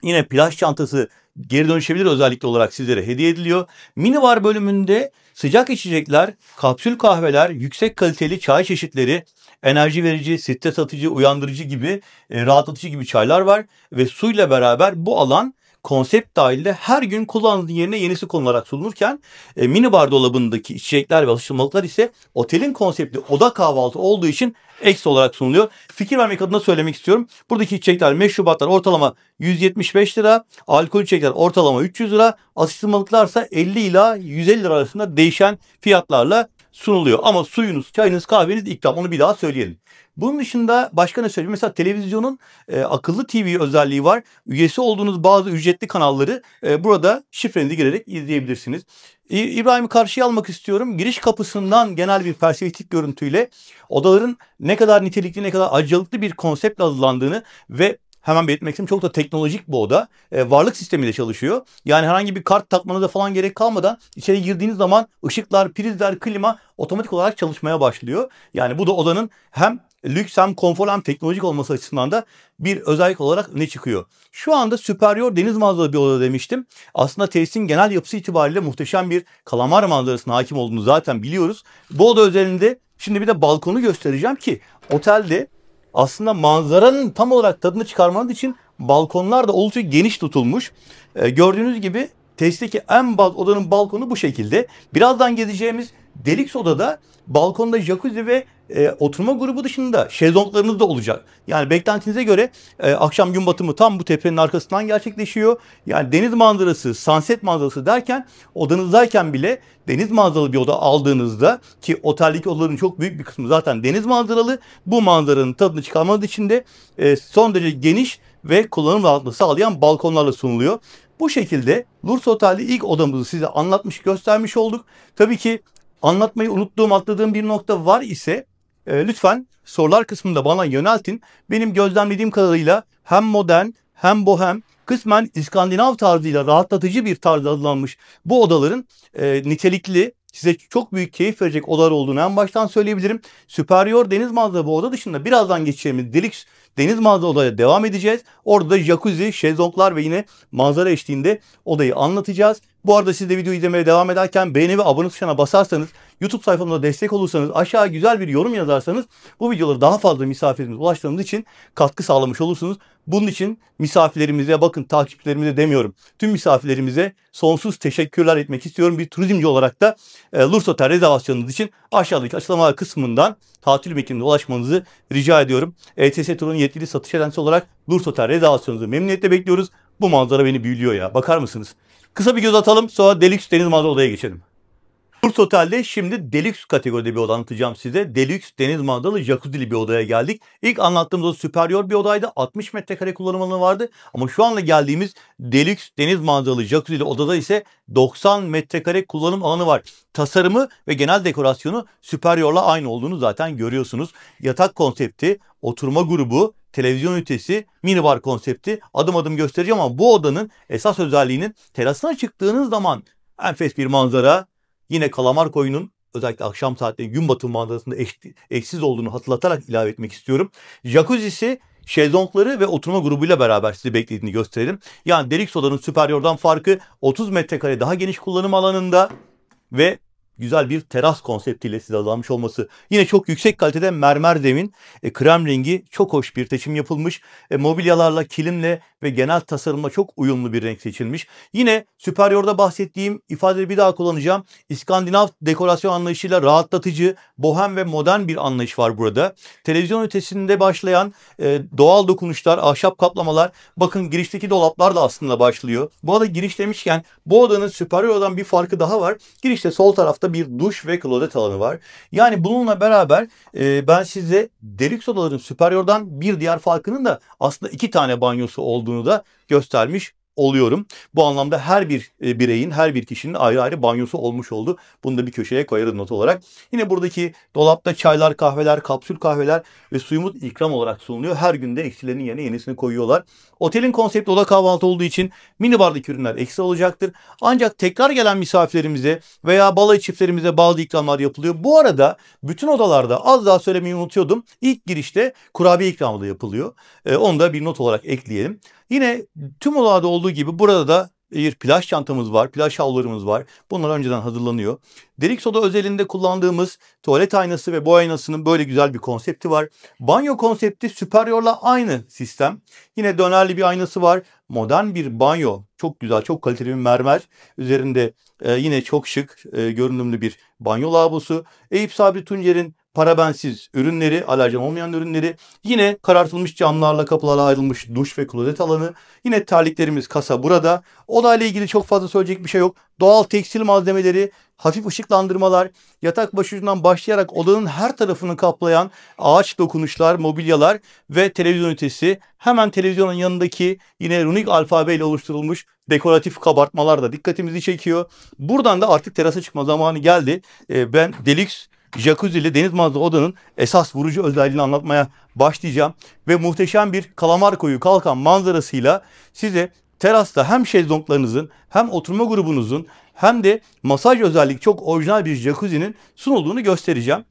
A: Yine plaj çantası geri dönüşebilir özellikle olarak sizlere hediye ediliyor. Minibar bölümünde sıcak içecekler, kapsül kahveler, yüksek kaliteli çay çeşitleri, enerji verici, stres atıcı, uyandırıcı gibi, rahatlatıcı gibi çaylar var. Ve suyla beraber bu alan konsept dahilinde her gün kullanılan yerine yenisi konularak sunulurken minibar dolabındaki içecekler ve atıştırmalıklar ise otelin konsepti oda kahvaltı olduğu için ekstra olarak sunuluyor. Fikir vermek adına söylemek istiyorum. Buradaki içecekler, meşrubatlar ortalama 175 lira, alkol içecekler ortalama 300 lira, atıştırmalıklarsa 50 ila 150 lira arasında değişen fiyatlarla sunuluyor. Ama suyunuz, çayınız, kahveniz ikram, onu bir daha söyleyelim. Bunun dışında başka ne söyleyeyim? Mesela televizyonun akıllı TV özelliği var. Üyesi olduğunuz bazı ücretli kanalları burada şifrenizi girerek izleyebilirsiniz. İbrahim'i karşıya almak istiyorum. Giriş kapısından genel bir perspektif görüntüyle odaların ne kadar nitelikli, ne kadar ayrıcalıklı bir konseptle hazırlandığını ve hemen belirtmek istedim, çok da teknolojik bu oda. Varlık sistemiyle çalışıyor. Yani herhangi bir kart takmanıza falan gerek kalmadan içeri girdiğiniz zaman ışıklar, prizler, klima otomatik olarak çalışmaya başlıyor. Yani bu da odanın hem lüks hem konfor hem teknolojik olması açısından da bir özellik olarak ne çıkıyor. Şu anda süperyor deniz manzaralı bir oda demiştim. Aslında tesisin genel yapısı itibariyle muhteşem bir kalamar manzarasına hakim olduğunu zaten biliyoruz. Bu oda özelinde şimdi bir de balkonu göstereceğim ki otelde aslında manzaranın tam olarak tadını çıkarmanız için balkonlar da oldukça geniş tutulmuş. Gördüğünüz gibi tesisteki en baz odanın balkonu bu şekilde. Birazdan gezeceğimiz Deluxe odada balkonda jacuzzi ve oturma grubu dışında şezlonglarınız da olacak. Yani beklentinize göre akşam gün batımı tam bu tepenin arkasından gerçekleşiyor. Yani deniz manzarası, sunset manzarası derken odanızdayken bile deniz manzaralı bir oda aldığınızda, ki oteldeki odaların çok büyük bir kısmı zaten deniz manzaralı, bu manzaranın tadını çıkarmanız için de son derece geniş ve kullanım rahatlığı sağlayan balkonlarla sunuluyor. Bu şekilde Lurs Otel'de ilk odamızı size anlatmış, göstermiş olduk. Tabii ki anlatmayı unuttuğum, atladığım bir nokta var ise lütfen sorular kısmında bana yöneltin. Benim gözlemlediğim kadarıyla hem modern hem bohem, kısmen İskandinav tarzıyla rahatlatıcı bir tarzda hazırlanmış bu odaların nitelikli, size çok büyük keyif verecek odalar olduğunu en baştan söyleyebilirim. Superior deniz manzaralı bu oda dışında birazdan geçeceğimiz Deluxe deniz manzaralı odaya devam edeceğiz. Orada da jacuzzi, şezlonglar ve yine manzara eşliğinde odayı anlatacağız. Bu arada siz de videoyu izlemeye devam ederken beğeni ve abone tuşuna basarsanız, YouTube sayfamda destek olursanız, aşağı güzel bir yorum yazarsanız bu videoları daha fazla misafirimize ulaştığımız için katkı sağlamış olursunuz. Bunun için misafirlerimize, bakın takipçilerimize demiyorum, tüm misafirlerimize sonsuz teşekkürler etmek istiyorum. Bir turizmci olarak da Lurs Otel rezervasyonunuz için aşağıdaki açıklamalar kısmından tatil mekanına ulaşmanızı rica ediyorum. ETS Tur'un yetkili satış ajansı olarak Lurs Otel rezervasyonunuzu memnuniyetle bekliyoruz. Bu manzara beni büyülüyor ya. Bakar mısınız? Kısa bir göz atalım, sonra Deluxe deniz manzaralı odaya geçelim. Lurs Otel'de şimdi Deluxe kategoride bir oda anlatacağım size. Deluxe deniz manzaralı jacuzzi'li bir odaya geldik. İlk anlattığımız oda superior bir odaydı. 60 metrekare kullanım alanı vardı. Ama şu anda geldiğimiz Deluxe deniz manzaralı jacuzzi'li odada ise 90 metrekare kullanım alanı var. Tasarımı ve genel dekorasyonu superior'la aynı olduğunu zaten görüyorsunuz. Yatak konsepti, oturma grubu, televizyon ünitesi, minibar konsepti adım adım göstereceğim ama bu odanın esas özelliğinin terasına çıktığınız zaman enfes bir manzara, yine Kalamar Koyu'nun özellikle akşam saatleri gün batımı manzarasında eşsiz olduğunu hatırlatarak ilave etmek istiyorum. Jacuzzi'si, şezlongları ve oturma grubuyla beraber sizi beklediğini gösterelim. Yani Deluxe odanın Superior'dan farkı 30 metrekare daha geniş kullanım alanında ve güzel bir teras konseptiyle size hazırlanmış olması. Yine çok yüksek kalitede mermer zemin, krem rengi, çok hoş bir seçim yapılmış. Mobilyalarla, kilimle ve genel tasarımla çok uyumlu bir renk seçilmiş. Yine Superior'da bahsettiğim ifadeleri bir daha kullanacağım. İskandinav dekorasyon anlayışıyla rahatlatıcı, bohem ve modern bir anlayış var burada. Televizyon ünitesinde başlayan doğal dokunuşlar, ahşap kaplamalar. Bakın girişteki dolaplar da aslında başlıyor. Bu arada giriş demişken bu odanın Superior'dan bir farkı daha var. Girişte sol tarafta bir duş ve kloset alanı var. Yani bununla beraber ben size Deluxe odaların Superior'dan bir diğer farkının da aslında 2 tane banyosu olduğunu da göstermiş oluyorum. Bu anlamda her bir bireyin, her bir kişinin ayrı ayrı banyosu olmuş oldu. Bunu da bir köşeye koyarız not olarak. Yine buradaki dolapta çaylar, kahveler, kapsül kahveler ve suyumuz ikram olarak sunuluyor. Her günde eksilerinin yerine yenisini koyuyorlar. Otelin konsepti oda kahvaltı olduğu için minibardaki ürünler ekstra olacaktır. Ancak tekrar gelen misafirlerimize veya balayı çiftlerimize bazı ikramlar yapılıyor. Bu arada bütün odalarda, az daha söylemeyi unutuyordum, İlk girişte kurabiye ikramı da yapılıyor. Onu da bir not olarak ekleyelim. Yine tüm odalarda olduğu gibi burada da bir plaj çantamız var, plaj havlularımız var. Bunlar önceden hazırlanıyor. Delik soda özelinde kullandığımız tuvalet aynası ve boy aynasının böyle güzel bir konsepti var. Banyo konsepti Superior'la aynı sistem. Yine dönerli bir aynası var. Modern bir banyo. Çok güzel, çok kaliteli bir mermer. Üzerinde yine çok şık, görünümlü bir banyo lavabosu. Eyüp Sabri Tuncer'in parabensiz ürünleri, alerjen olmayan ürünleri. Yine karartılmış camlarla kapılarla ayrılmış duş ve klozet alanı. Yine terliklerimiz kasa burada. Odayla ilgili çok fazla söyleyecek bir şey yok. Doğal tekstil malzemeleri, hafif ışıklandırmalar, yatak başucundan başlayarak odanın her tarafını kaplayan ağaç dokunuşlar, mobilyalar ve televizyon ünitesi. Hemen televizyonun yanındaki yine runik alfabeyle oluşturulmuş dekoratif kabartmalar da dikkatimizi çekiyor. Buradan da artık terasa çıkma zamanı geldi. Ben Deluxe Jacuzzi ile deniz manzaralı odanın esas vurucu özelliğini anlatmaya başlayacağım. Ve muhteşem bir kalamar koyu kalkan manzarasıyla size terasta hem şezlonglarınızın hem oturma grubunuzun hem de masaj özellik çok orijinal bir jacuzzi'nin sunulduğunu göstereceğim.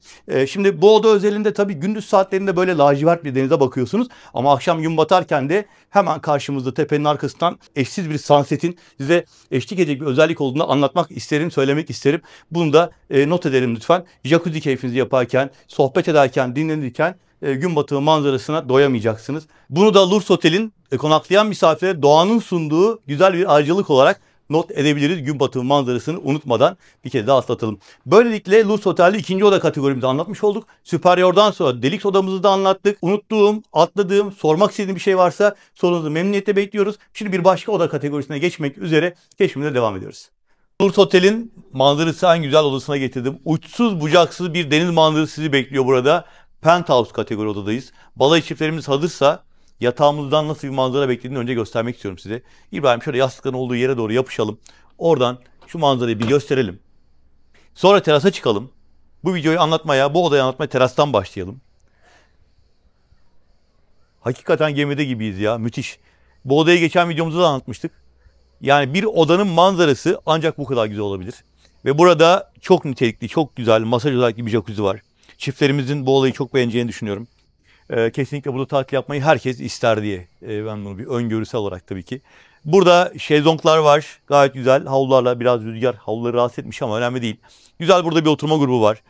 A: Şimdi bu oda özelinde tabii gündüz saatlerinde böyle lacivert bir denize bakıyorsunuz. Ama akşam gün batarken de hemen karşımızda tepenin arkasından eşsiz bir sunset'in size eşlik edecek bir özellik olduğunu anlatmak isterim, söylemek isterim. Bunu da not edelim lütfen. Jacuzzi keyfinizi yaparken, sohbet ederken, dinlenirken gün batımı manzarasına doyamayacaksınız. Bunu da Lurs Otel'in konaklayan misafirlere doğanın sunduğu güzel bir ayrıcalık olarak not edebiliriz. Gün batımı manzarasını unutmadan bir kez daha atlatalım. Böylelikle Lurs Otel'de ikinci oda kategorimizi anlatmış olduk. Superior'dan sonra Deluxe odamızı da anlattık. Unuttuğum, atladığım, sormak istediğim bir şey varsa sorunuzu memnuniyetle bekliyoruz. Şimdi bir başka oda kategorisine geçmek üzere keşfimize devam ediyoruz. Lurs Otel'in manzarası en güzel odasına getirdim. Uçsuz bucaksız bir deniz manzarası sizi bekliyor burada. Penthouse kategori odadayız. Balayı çiftlerimiz hazırsa yatağımızdan nasıl bir manzara beklediğini önce göstermek istiyorum size. İbrahim şöyle yastıkların olduğu yere doğru yapışalım. Oradan şu manzarayı bir gösterelim. Sonra terasa çıkalım. Bu videoyu anlatmaya, bu odayı anlatmaya terastan başlayalım. Hakikaten gemide gibiyiz ya. Müthiş. Bu odayı geçen videomuzda da anlatmıştık. Yani bir odanın manzarası ancak bu kadar güzel olabilir. Ve burada çok nitelikli, çok güzel masaj özellikli bir jacuzzi var. Çiftlerimizin bu olayı çok beğeneceğini düşünüyorum. Kesinlikle burada tatil yapmayı herkes ister diye ben bunu bir öngörüsel olarak tabii ki. Burada şezlonglar var. Gayet güzel. Havlularla biraz rüzgar havluları rahatsız etmiş ama önemli değil. Güzel burada bir oturma grubu var.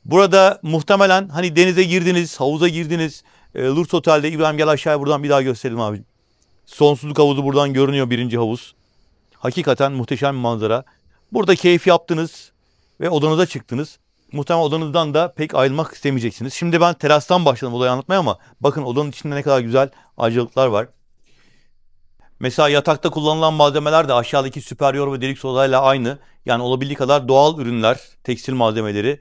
A: Burada muhtemelen hani denize girdiniz, havuza girdiniz. Lurs Otel'de İbrahim gel aşağıya buradan bir daha gösterelim abi. Sonsuzluk havuzu buradan görünüyor birinci havuz. Hakikaten muhteşem bir manzara. Burada keyif yaptınız ve odanıza çıktınız. Muhtemelen odanızdan da pek ayrılmak istemeyeceksiniz. Şimdi ben terastan başladım olayı anlatmaya ama bakın odanın içinde ne kadar güzel ayrıcalıklar var. Mesela yatakta kullanılan malzemeler de aşağıdaki Superior ve Deluxe odayla aynı. Yani olabildiği kadar doğal ürünler, tekstil malzemeleri,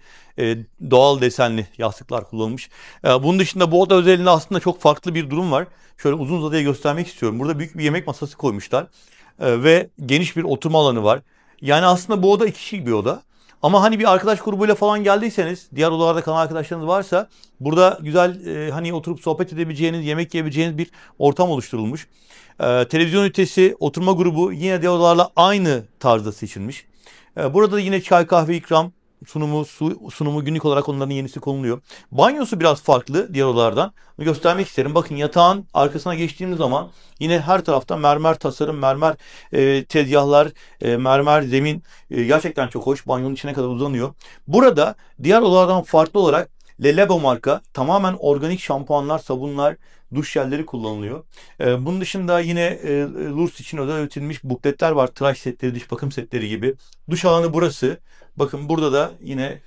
A: doğal desenli yastıklar kullanılmış. Bunun dışında bu oda özelliğinde aslında çok farklı bir durum var. Şöyle uzun uzadıya göstermek istiyorum. Burada büyük bir yemek masası koymuşlar. Ve geniş bir oturma alanı var. Yani aslında bu oda 2 kişilik bir oda. Ama hani bir arkadaş grubuyla falan geldiyseniz, diğer odalarda kalan arkadaşlarınız varsa burada güzel hani oturup sohbet edebileceğiniz, yemek yiyebileceğiniz bir ortam oluşturulmuş. Televizyon ünitesi, oturma grubu yine diğer odalarla aynı tarzda seçilmiş. Burada yine çay kahve ikram sunumu, su sunumu günlük olarak onların yenisi konuluyor. Banyosu biraz farklı diğer odalardan. Bunu göstermek isterim. Bakın yatağın arkasına geçtiğimiz zaman yine her tarafta mermer tasarım, mermer tezgahlar, mermer zemin gerçekten çok hoş. Banyonun içine kadar uzanıyor. Burada diğer odalardan farklı olarak Le Labo marka tamamen organik şampuanlar, sabunlar, duş jelleri kullanılıyor. Bunun dışında yine Lurs için özel üretilmiş bukletler var. Tıraş setleri, diş bakım setleri gibi. Duş alanı burası. Bakın burada da yine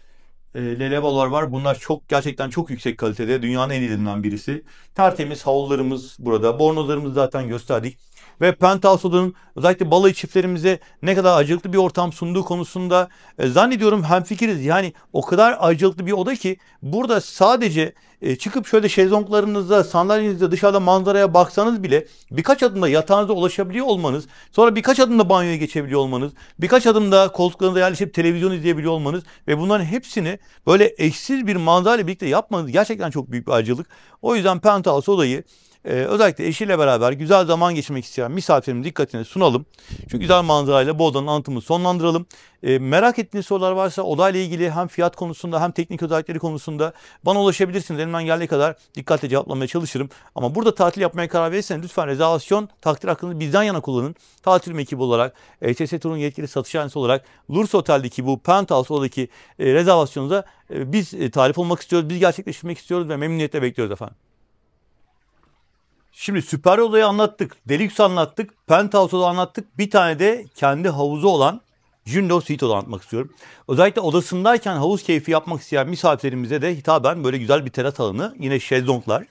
A: lelevalar var. Bunlar gerçekten çok yüksek kalitede. Dünyanın en iyilerinden birisi. Tertemiz havlularımız burada. Bornozlarımızı zaten gösterdik. Ve Penthouse odanın özellikle balayı çiftlerimize ne kadar acılıklı bir ortam sunduğu konusunda zannediyorum hemfikiriz. Yani o kadar acılıklı bir oda ki burada sadece çıkıp şöyle şezlonglarınızda, sandalyenizde dışarıda manzaraya baksanız bile birkaç adımda yatağınıza ulaşabiliyor olmanız, sonra birkaç adımda banyoya geçebiliyor olmanız, birkaç adımda koltuklarınıza yerleşip televizyon izleyebiliyor olmanız ve bunların hepsini böyle eşsiz bir manzarayla birlikte yapmanız gerçekten çok büyük bir acılık. O yüzden Penthouse odayı Özellikle eşiyle beraber güzel zaman geçirmek isteyen misafirimin dikkatine sunalım. Şu güzel manzarayla bu odanın anlatımını sonlandıralım. Merak ettiğiniz sorular varsa odayla ilgili hem fiyat konusunda hem teknik özellikleri konusunda bana ulaşabilirsiniz. Elimden geldiği kadar dikkatle cevaplamaya çalışırım. Ama burada tatil yapmaya karar verirseniz lütfen rezervasyon takdir hakkını bizden yana kullanın. Tatil ekibi olarak, ETS Tur'un yetkili satış ajansı olarak Lurs Otel'deki bu Penthouse odadaki rezervasyonunuza biz talip olmak istiyoruz. Biz gerçekleştirmek istiyoruz ve memnuniyetle bekliyoruz efendim. Şimdi süper odayı anlattık, deluxe anlattık, penthouse oda anlattık. Bir tane de kendi havuzu olan Junior Suite oda anlatmak istiyorum. Özellikle odasındayken havuz keyfi yapmak isteyen misafirlerimize de hitaben böyle güzel bir teras alanı, yine şezlonglar,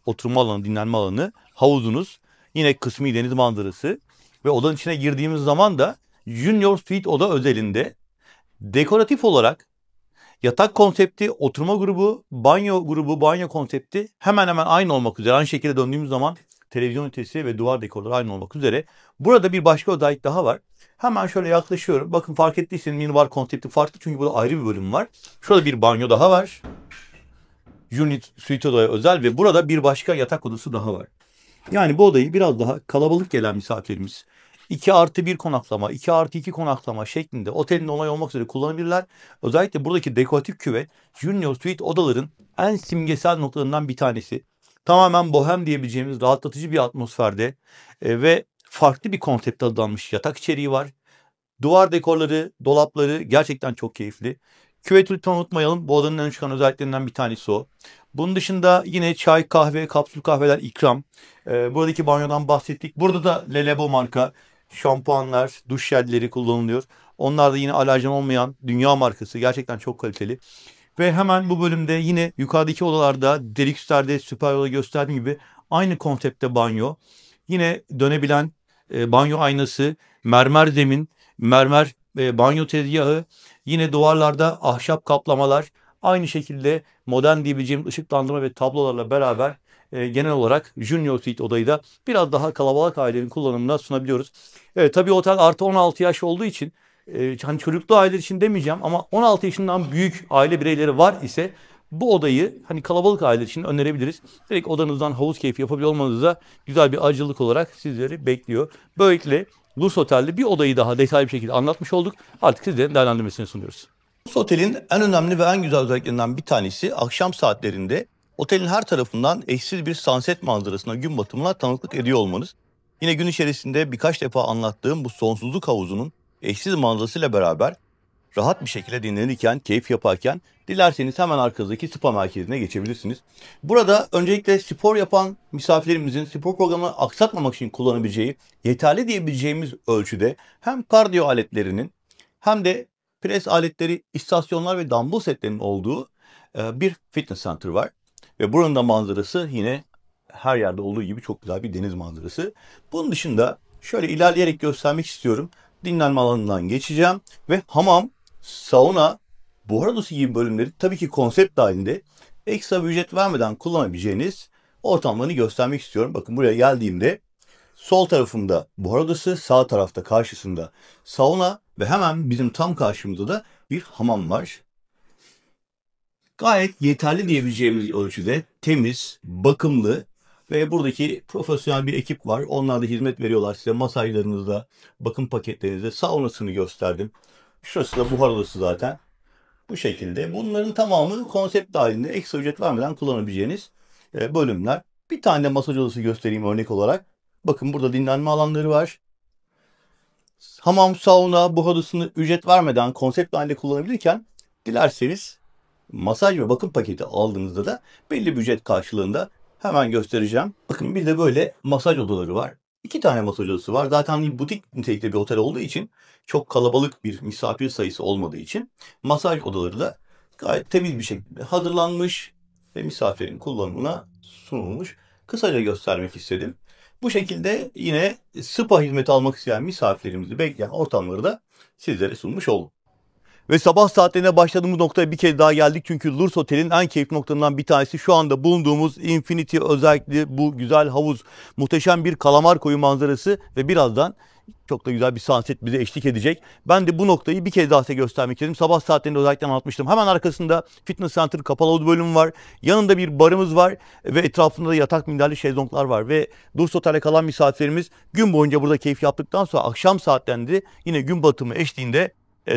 A: oturma alanı, dinlenme alanı, havuzunuz, yine kısmi deniz manzarası ve odanın içine girdiğimiz zaman da Junior Suite oda özelinde dekoratif olarak yatak konsepti, oturma grubu, banyo konsepti hemen hemen aynı olmak üzere. Aynı şekilde döndüğümüz zaman televizyon ünitesi ve duvar dekorları aynı olmak üzere. Burada bir başka özellik daha var. Hemen şöyle yaklaşıyorum. Bakın fark ettiyseniz minibar konsepti farklı çünkü burada ayrı bir bölüm var. Şurada bir banyo daha var. Unit suite odaya özel ve burada bir başka yatak odası daha var. Yani bu odayı biraz daha kalabalık gelen misafirimiz 2+1 konaklama, 2+2 konaklama şeklinde otelin onay olmak üzere kullanabilirler. Özellikle buradaki dekoratif küve Junior Suite odaların en simgesel noktalarından bir tanesi. Tamamen bohem diyebileceğimiz rahatlatıcı bir atmosferde ve farklı bir konsepte adanmış yatak içeriği var. Duvar dekorları, dolapları gerçekten çok keyifli. Küveti lütfen unutmayalım. Bu odanın en çıkan özelliklerinden bir tanesi o. Bunun dışında yine çay, kahve, kapsül kahveler ikram. Buradaki banyodan bahsettik. Burada da Lelebo marka şampuanlar, duş jelleri kullanılıyor. Onlar da yine alerjen olmayan dünya markası. Gerçekten çok kaliteli. Ve hemen bu bölümde yine yukarıdaki odalarda, deluxe'lerde, süper oda gösterdiğim gibi aynı konsepte banyo. Yine dönebilen banyo aynası, mermer zemin, mermer banyo tezgahı, yine duvarlarda ahşap kaplamalar, aynı şekilde modern diyebileceğim ışıklandırma ve tablolarla beraber genel olarak Junior Suite odayı da biraz daha kalabalık ailenin kullanımına sunabiliyoruz. Evet, tabii otel artı 16 yaş olduğu için hani çocuklu aileler için demeyeceğim ama 16 yaşından büyük aile bireyleri var ise bu odayı hani kalabalık aile için önerebiliriz. Direkt odanızdan havuz keyfi yapabiliyor olmanız da güzel bir acılık olarak sizleri bekliyor. Böylelikle Lurs Otel'de bir odayı daha detaylı bir şekilde anlatmış olduk. Artık sizlerin değerlendirmesini sunuyoruz. Lurs Otel'in en önemli ve en güzel özelliklerinden bir tanesi akşam saatlerinde otelin her tarafından eşsiz bir sunset manzarasına, gün batımına tanıklık ediyor olmanız. Yine gün içerisinde birkaç defa anlattığım bu sonsuzluk havuzunun eşsiz manzarasıyla beraber rahat bir şekilde dinlenirken, keyif yaparken dilerseniz hemen arkanızdaki spa merkezine geçebilirsiniz. Burada öncelikle spor yapan misafirlerimizin spor programını aksatmamak için kullanabileceği, yeterli diyebileceğimiz ölçüde hem kardiyo aletlerinin hem de pres aletleri, istasyonlar ve dumbbell setlerinin olduğu bir fitness center var. Ve buranın da manzarası yine her yerde olduğu gibi çok güzel bir deniz manzarası. Bunun dışında şöyle ilerleyerek göstermek istiyorum. Dinlenme alanından geçeceğim ve hamam, sauna, buhar odası gibi bölümleri tabii ki konsept dahilinde ekstra bir ücret vermeden kullanabileceğiniz ortamlarını göstermek istiyorum. Bakın buraya geldiğimde sol tarafımda buhar odası, sağ tarafta karşısında sauna ve hemen bizim tam karşımızda da bir hamam var. Gayet yeterli diyebileceğimiz ölçüde temiz, bakımlı ve buradaki profesyonel bir ekip var. Onlar da hizmet veriyorlar size masajlarınızda, bakım paketlerinizde. Saunasını gösterdim. Şurası da buhar odası zaten. Bu şekilde. Bunların tamamı konsept dahilinde ekstra ücret vermeden kullanabileceğiniz bölümler. Bir tane de masaj odası göstereyim örnek olarak. Bakın burada dinlenme alanları var. Hamam, sauna, buhar odasını ücret vermeden konsept dahilinde kullanabilirken dilerseniz masaj ve bakım paketi aldığınızda da belli bir ücret karşılığında hemen göstereceğim. Bakın bir de böyle masaj odaları var. 2 tane masaj odası var. Zaten bir butik nitelikte bir otel olduğu için çok kalabalık bir misafir sayısı olmadığı için masaj odaları da gayet temiz bir şekilde hazırlanmış ve misafirin kullanımına sunulmuş. Kısaca göstermek istedim. Bu şekilde yine spa hizmeti almak isteyen misafirlerimizi bekleyen ortamları da sizlere sunmuş oldum. Ve sabah saatlerine başladığımız noktaya bir kez daha geldik. Çünkü Lurs Otel'in en keyifli noktalarından bir tanesi şu anda bulunduğumuz Infinity özellikle bu güzel havuz. Muhteşem bir kalamar koyu manzarası ve birazdan Çok da güzel bir sunset bize eşlik edecek. Ben de bu noktayı bir kez daha size göstermek istedim. Sabah saatlerinde özellikle anlatmıştım. Hemen arkasında fitness center kapalı havuz bölümü var. Yanında bir barımız var ve etrafında da yatak minderli şezlonglar var. Ve Lurs Otel'e kalan misafirlerimiz gün boyunca burada keyif yaptıktan sonra akşam saatlerinde yine gün batımı eşliğinde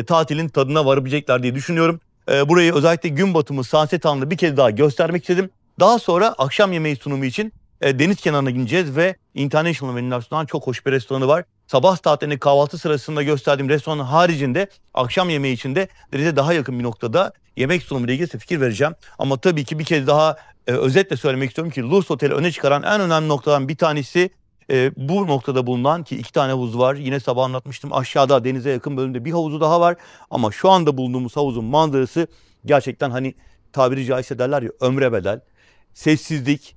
A: tatilin tadına varabilecekler diye düşünüyorum. Burayı özellikle gün batımı, sunset anını bir kez daha göstermek istedim. Daha sonra akşam yemeği sunumu için deniz kenarına gideceğiz ve International menüler sunan çok hoş bir restoranı var. Sabah saatlerinde kahvaltı sırasında gösterdiğim restoranın haricinde akşam yemeği için de denize daha yakın bir noktada yemek sunumu ile ilgili size fikir vereceğim. Ama tabii ki bir kez daha özetle söylemek istiyorum ki Lurs Otel'i öne çıkaran en önemli noktadan bir tanesi bu noktada bulunan ki 2 tane havuz var. Yine sabah anlatmıştım, aşağıda denize yakın bölümde bir havuzu daha var. Ama şu anda bulunduğumuz havuzun manzarası gerçekten hani tabiri caizse derler ya ömre bedel. Sessizlik,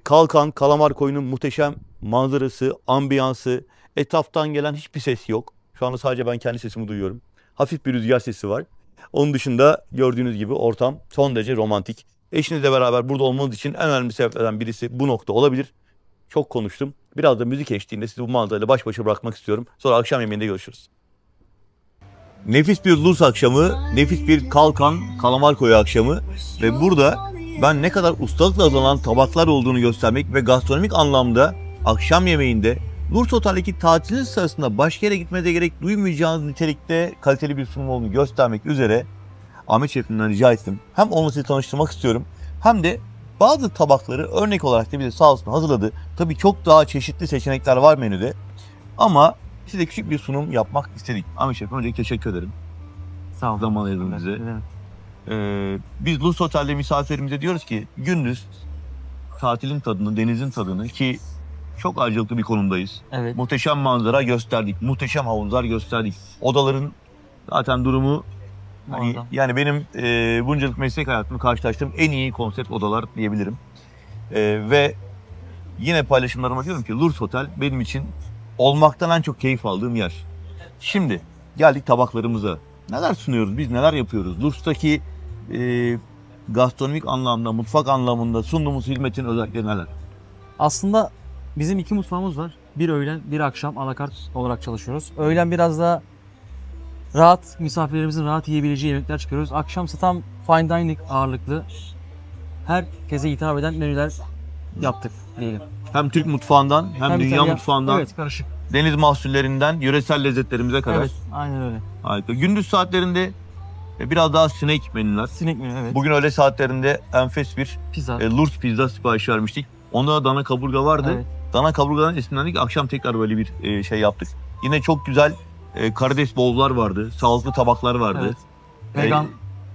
A: Kalkan, Kalamar Koyu'nun muhteşem manzarası, ambiyansı, etraftan gelen hiçbir ses yok. Şu anda sadece ben kendi sesimi duyuyorum. Hafif bir rüzgar sesi var. Onun dışında gördüğünüz gibi ortam son derece romantik. Eşinizle beraber burada olmanız için en önemli sebeplerden birisi bu nokta olabilir. Çok konuştum. Biraz da müzik eşliğinde sizi bu manzarayla baş başa bırakmak istiyorum. Sonra akşam yemeğinde görüşürüz. Nefis bir Lurs akşamı, nefis bir Kalkan, Kalamar Koyu akşamı ve burada ben ne kadar ustalıkla hazırlanan tabaklar olduğunu göstermek ve gastronomik anlamda akşam yemeğinde Lurs Otel'deki tatiliniz sırasında başka yere gitmenize gerek duymayacağınız nitelikte kaliteli bir sunum olduğunu göstermek üzere Ahmet Şef'imden rica ettim. Hem onunla sizi tanıştırmak istiyorum hem de bazı tabakları örnek olarak da bize sağ olsun hazırladı. Tabii çok daha çeşitli seçenekler var menüde ama size küçük bir sunum yapmak istedik. Ahmet Şef'im öncelikle teşekkür ederim.
D: Sağ olun.
A: Zaman ayırdınız bize. Biz Lurs Otel'de misafirlerimize diyoruz ki gündüz tatilin tadını, denizin tadını ki çok ayrıcalıklı bir konumdayız.
D: Evet.
A: Muhteşem manzara gösterdik, muhteşem havuzlar gösterdik. Odaların zaten durumu hani, yani benim bunca yıllık meslek hayatımı karşılaştığım en iyi konsept odalar diyebilirim. Ve yine paylaşımlarıma diyorum ki Lurs Otel benim için olmaktan en çok keyif aldığım yer. Şimdi geldik tabaklarımıza. Neler sunuyoruz biz, neler yapıyoruz? Lurs'taki gastronomik anlamda, mutfak anlamında sunduğumuz hizmetin özellikleri neler?
D: Aslında bizim 2 mutfağımız var. Bir öğlen, bir akşam alakart olarak çalışıyoruz. Öğlen biraz daha rahat, misafirlerimizin rahat yiyebileceği yemekler çıkarıyoruz. Akşamsa tam fine dining ağırlıklı, herkese hitap eden menüler yaptık diyelim.
A: Hem Türk mutfağından hem dünya mutfağından,
D: evet, karışık.
A: deniz mahsullerinden yöresel lezzetlerimize kadar.
D: Evet, aynen öyle.
A: Harika. Gündüz saatlerinde biraz daha snack menüler.
D: Sinek menü, evet.
A: Bugün öğle saatlerinde enfes bir
D: Pizza.
A: Lurs pizza siparişi vermiştik. Onda da dana kaburga vardı.
D: Evet.
A: Dana kaburgadan esinlendik. Akşam tekrar böyle bir şey yaptık. Yine çok güzel karides bowl'lar vardı. Sağlıklı tabaklar vardı.
D: Evet. Vegan,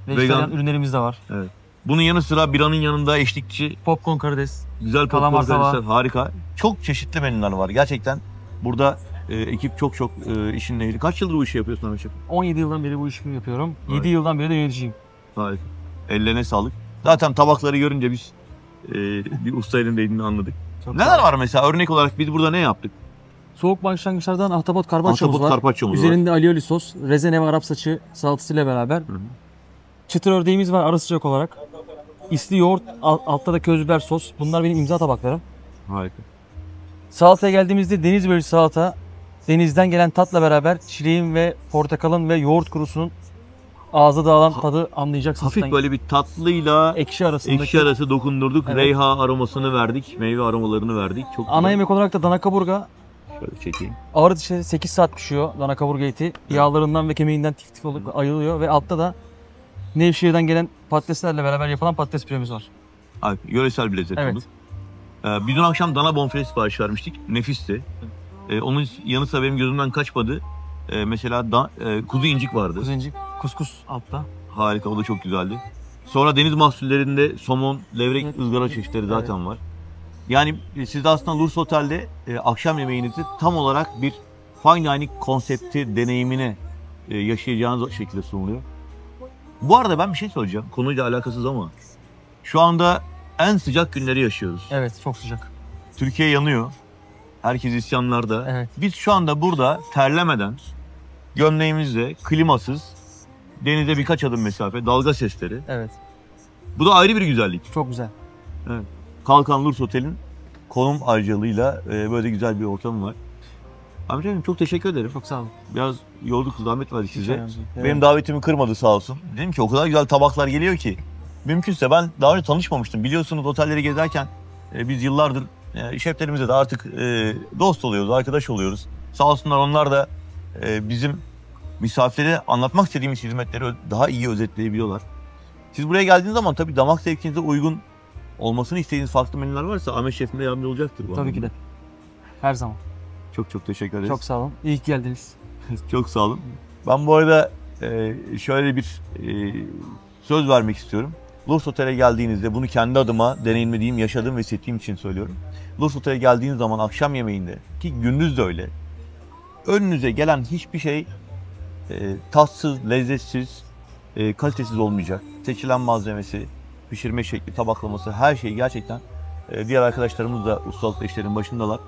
D: vegan ürünlerimiz de var.
A: Evet. Bunun yanı sıra biranın yanında eşlikçi
D: Popcorn karides.
A: güzel
D: Kalamar
A: popcorn
D: tava.
A: karidesler, harika. Çok çeşitli menüler var. Gerçekten burada ekip çok işin ehli. Kaç yıldır bu işi yapıyorsun Ahmet Şef?
D: 17 yıldan beri bu işi yapıyorum.
A: Evet.
D: 7 yıldan beri de yöneticiyim.
A: Harika. Ellerine sağlık. Zaten tabakları görünce biz bir usta elindeydiğini anladık.
D: Çok
A: Neler var mesela? Örnek olarak biz burada ne yaptık?
D: Soğuk başlangıçlardan ahtapot karpaccomuz var.
A: Karpaccomuz var.
D: Üzerinde alioli sos, rezene ve Arap saçı salatasıyla beraber.
A: Hı hı.
D: Çıtır ördeğimiz var ara sıcak olarak. İsli yoğurt, altta da köz biber sos. Bunlar benim imza tabaklarım.
A: Harika.
D: Salataya geldiğimizde deniz börülcü salata. Denizden gelen tatla beraber çileğin ve portakalın ve yoğurt kurusunun ağza dağılan tadı anlayacaksınız.
A: Hafif böyle bir tatlıyla
D: ekşi arasındaki.
A: ekşi arası dokundurduk.
D: Evet.
A: Reyha aromasını verdik. Meyve aromalarını verdik. Çok
D: Ana
A: güzel.
D: yemek olarak da dana kaburga.
A: Şöyle çekeyim.
D: Ağır ateşte 8 saat pişiyor dana kaburga eti. Yağlarından ve kemiğinden tif tif olup ayrılıyor ve altta da Nevşehir'den gelen patateslerle beraber yapılan patates püremiz var.
A: Harika. Yöresel bir lezzet
D: Evet.
A: oldu. Bir dün akşam dana bonfile siparişi vermiştik. Nefisti. Onun yanı sıra benim gözümden kaçmadı. Mesela kuzu incik vardı.
D: Kuzencik, kuskus altta.
A: Harika, o da çok güzeldi. Sonra deniz mahsullerinde somon, levrek,
D: Evet.
A: ızgara çeşitleri zaten var. Yani siz de aslında Lurs Otel'de akşam yemeğinizi tam olarak bir fine dining konsepti deneyimine yaşayacağınız şekilde sunuluyor. Bu arada ben bir şey söyleyeceğim. Konuyla alakasız ama şu anda en sıcak günleri yaşıyoruz.
D: Evet, çok sıcak.
A: Türkiye yanıyor. Herkes isyanlarda.
D: Evet.
A: Biz şu anda burada terlemeden, gömleğimizle, klimasız, denize birkaç adım mesafe, dalga sesleri.
D: Evet,
A: Bu da ayrı bir güzellik.
D: çok güzel.
A: Kalkan Lurs Otel'in konum ayrıcalığıyla böyle güzel bir ortamı var. Amcacığım çok teşekkür ederim.
D: Çok sağ olun.
A: Biraz yorduk, zahmet verdik size.
D: Evet.
A: Benim davetimi kırmadı sağ olsun. Dedim ki o kadar güzel tabaklar geliyor ki. Mümkünse ben daha önce tanışmamıştım. Biliyorsunuz otelleri gezerken biz yıllardır şeflerimizle de artık dost oluyoruz, arkadaş oluyoruz. Sağ olsunlar onlar da bizim misafirlere anlatmak istediğimiz hizmetleri daha iyi özetleyebiliyorlar. Siz buraya geldiğiniz zaman tabii damak zevkinize uygun olmasını istediğiniz farklı menüler varsa Ahmet Şef'im de yardımcı olacaktır.
D: Tabii ki de. Her zaman.
A: Çok teşekkür ederiz.
D: Çok sağ olun. İyi ki geldiniz.
A: Çok sağ olun. Ben bu arada şöyle bir söz vermek istiyorum. Lurs Otel'e geldiğinizde bunu kendi adıma deneyimlediğim, yaşadığım ve hissettiğim için söylüyorum. Lurs Otel'e geldiğiniz zaman akşam yemeğinde ki gündüz de öyle. Önünüze gelen hiçbir şey tatsız, lezzetsiz, kalitesiz olmayacak. Seçilen malzemesi, pişirme şekli, tabaklaması her şey gerçekten diğer arkadaşlarımız da ustalıkla işlerin başındalar.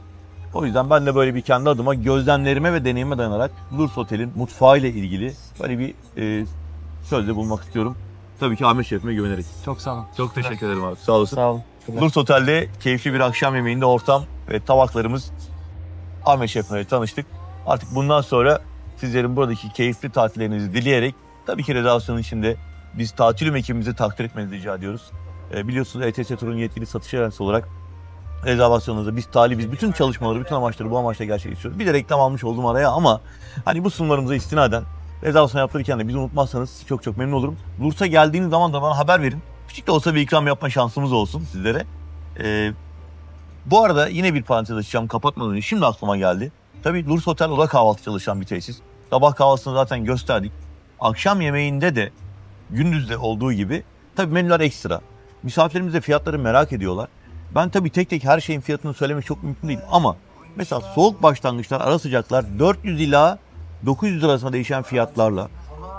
A: O yüzden ben de böyle bir kendi adıma gözlemlerime ve deneyime dayanarak Lurs Otel'in mutfağıyla ilgili böyle bir sözde bulmak istiyorum. Tabii ki Ahmet Şef'ime güvenerek.
D: Çok sağ olun.
A: Çok teşekkür ederim abi. Sağ olasın.
D: Sağ olun.
A: Lurs Otel'de keyifli bir akşam yemeğinde ortam ve tabaklarımız Ahmet Şef'le tanıştık. Artık bundan sonra sizlerin buradaki keyifli tatillerinizi dileyerek tabii ki rezervasyonun içinde biz tatil ekibimizi takdir etmenizi rica ediyoruz. Biliyorsunuz ETS Tur'un yetkili satış ajansı olarak rezervasyonunuzda biz talibiz. Bütün çalışmaları, bütün amaçları bu amaçla gerçekleştiriyoruz. Bir de reklam almış oldum araya ama hani bu sunumlarımıza istinaden rezervasyon yaptırırken de bizi unutmazsanız çok memnun olurum. Lurs'a geldiğiniz zaman da bana haber verin. Küçük de olsa bir ikram yapma şansımız olsun sizlere. Bu arada yine bir parantez açacağım kapatmadan önce. Şimdi aklıma geldi. Tabii Lurs Otel oda kahvaltı çalışan bir tesis. Sabah kahvaltısını zaten gösterdik. Akşam yemeğinde de gündüzde olduğu gibi tabii menüler ekstra. Misafirlerimiz de fiyatları merak ediyorlar. Ben tabii tek tek her şeyin fiyatını söylemek çok mümkün değil ama mesela soğuk başlangıçlar, ara sıcaklar 400 ila 900 lira arasında değişen fiyatlarla,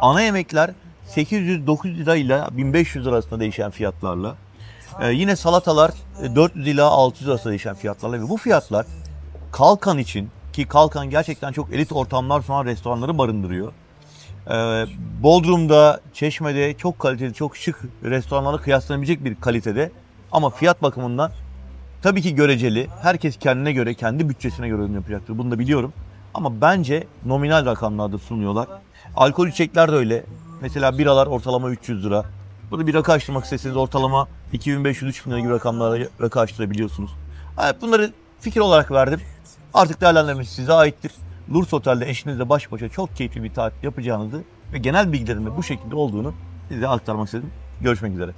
A: ana yemekler 800-900 lira ile 1500 lira arasında değişen fiyatlarla, yine salatalar 400 ila 600 lira arasında değişen fiyatlarla ve bu fiyatlar Kalkan için ki Kalkan gerçekten çok elit ortamlar sunan restoranları barındırıyor. Bodrum'da, Çeşme'de çok kaliteli, çok şık restoranlarla kıyaslanabilecek bir kalitede ama fiyat bakımından tabii ki göreceli. Herkes kendine göre, kendi bütçesine göre ürün yapacaktır. Bunu da biliyorum. Ama bence nominal rakamlarda sunuyorlar. Alkol içecekler de öyle. Mesela biralar ortalama 300 lira. Burada bir rakı açtırmak isteseniz ortalama 2500-3000 lira gibi rakamlara rakı açtırabiliyorsunuz. Evet, bunları fikir olarak verdim. Artık değerlendirmesi size aittir. Lurs Otel'de eşinizle baş başa çok keyifli bir tatil yapacağınızı ve genel bilgilerimin bu şekilde olduğunu size aktarmak istedim. Görüşmek üzere.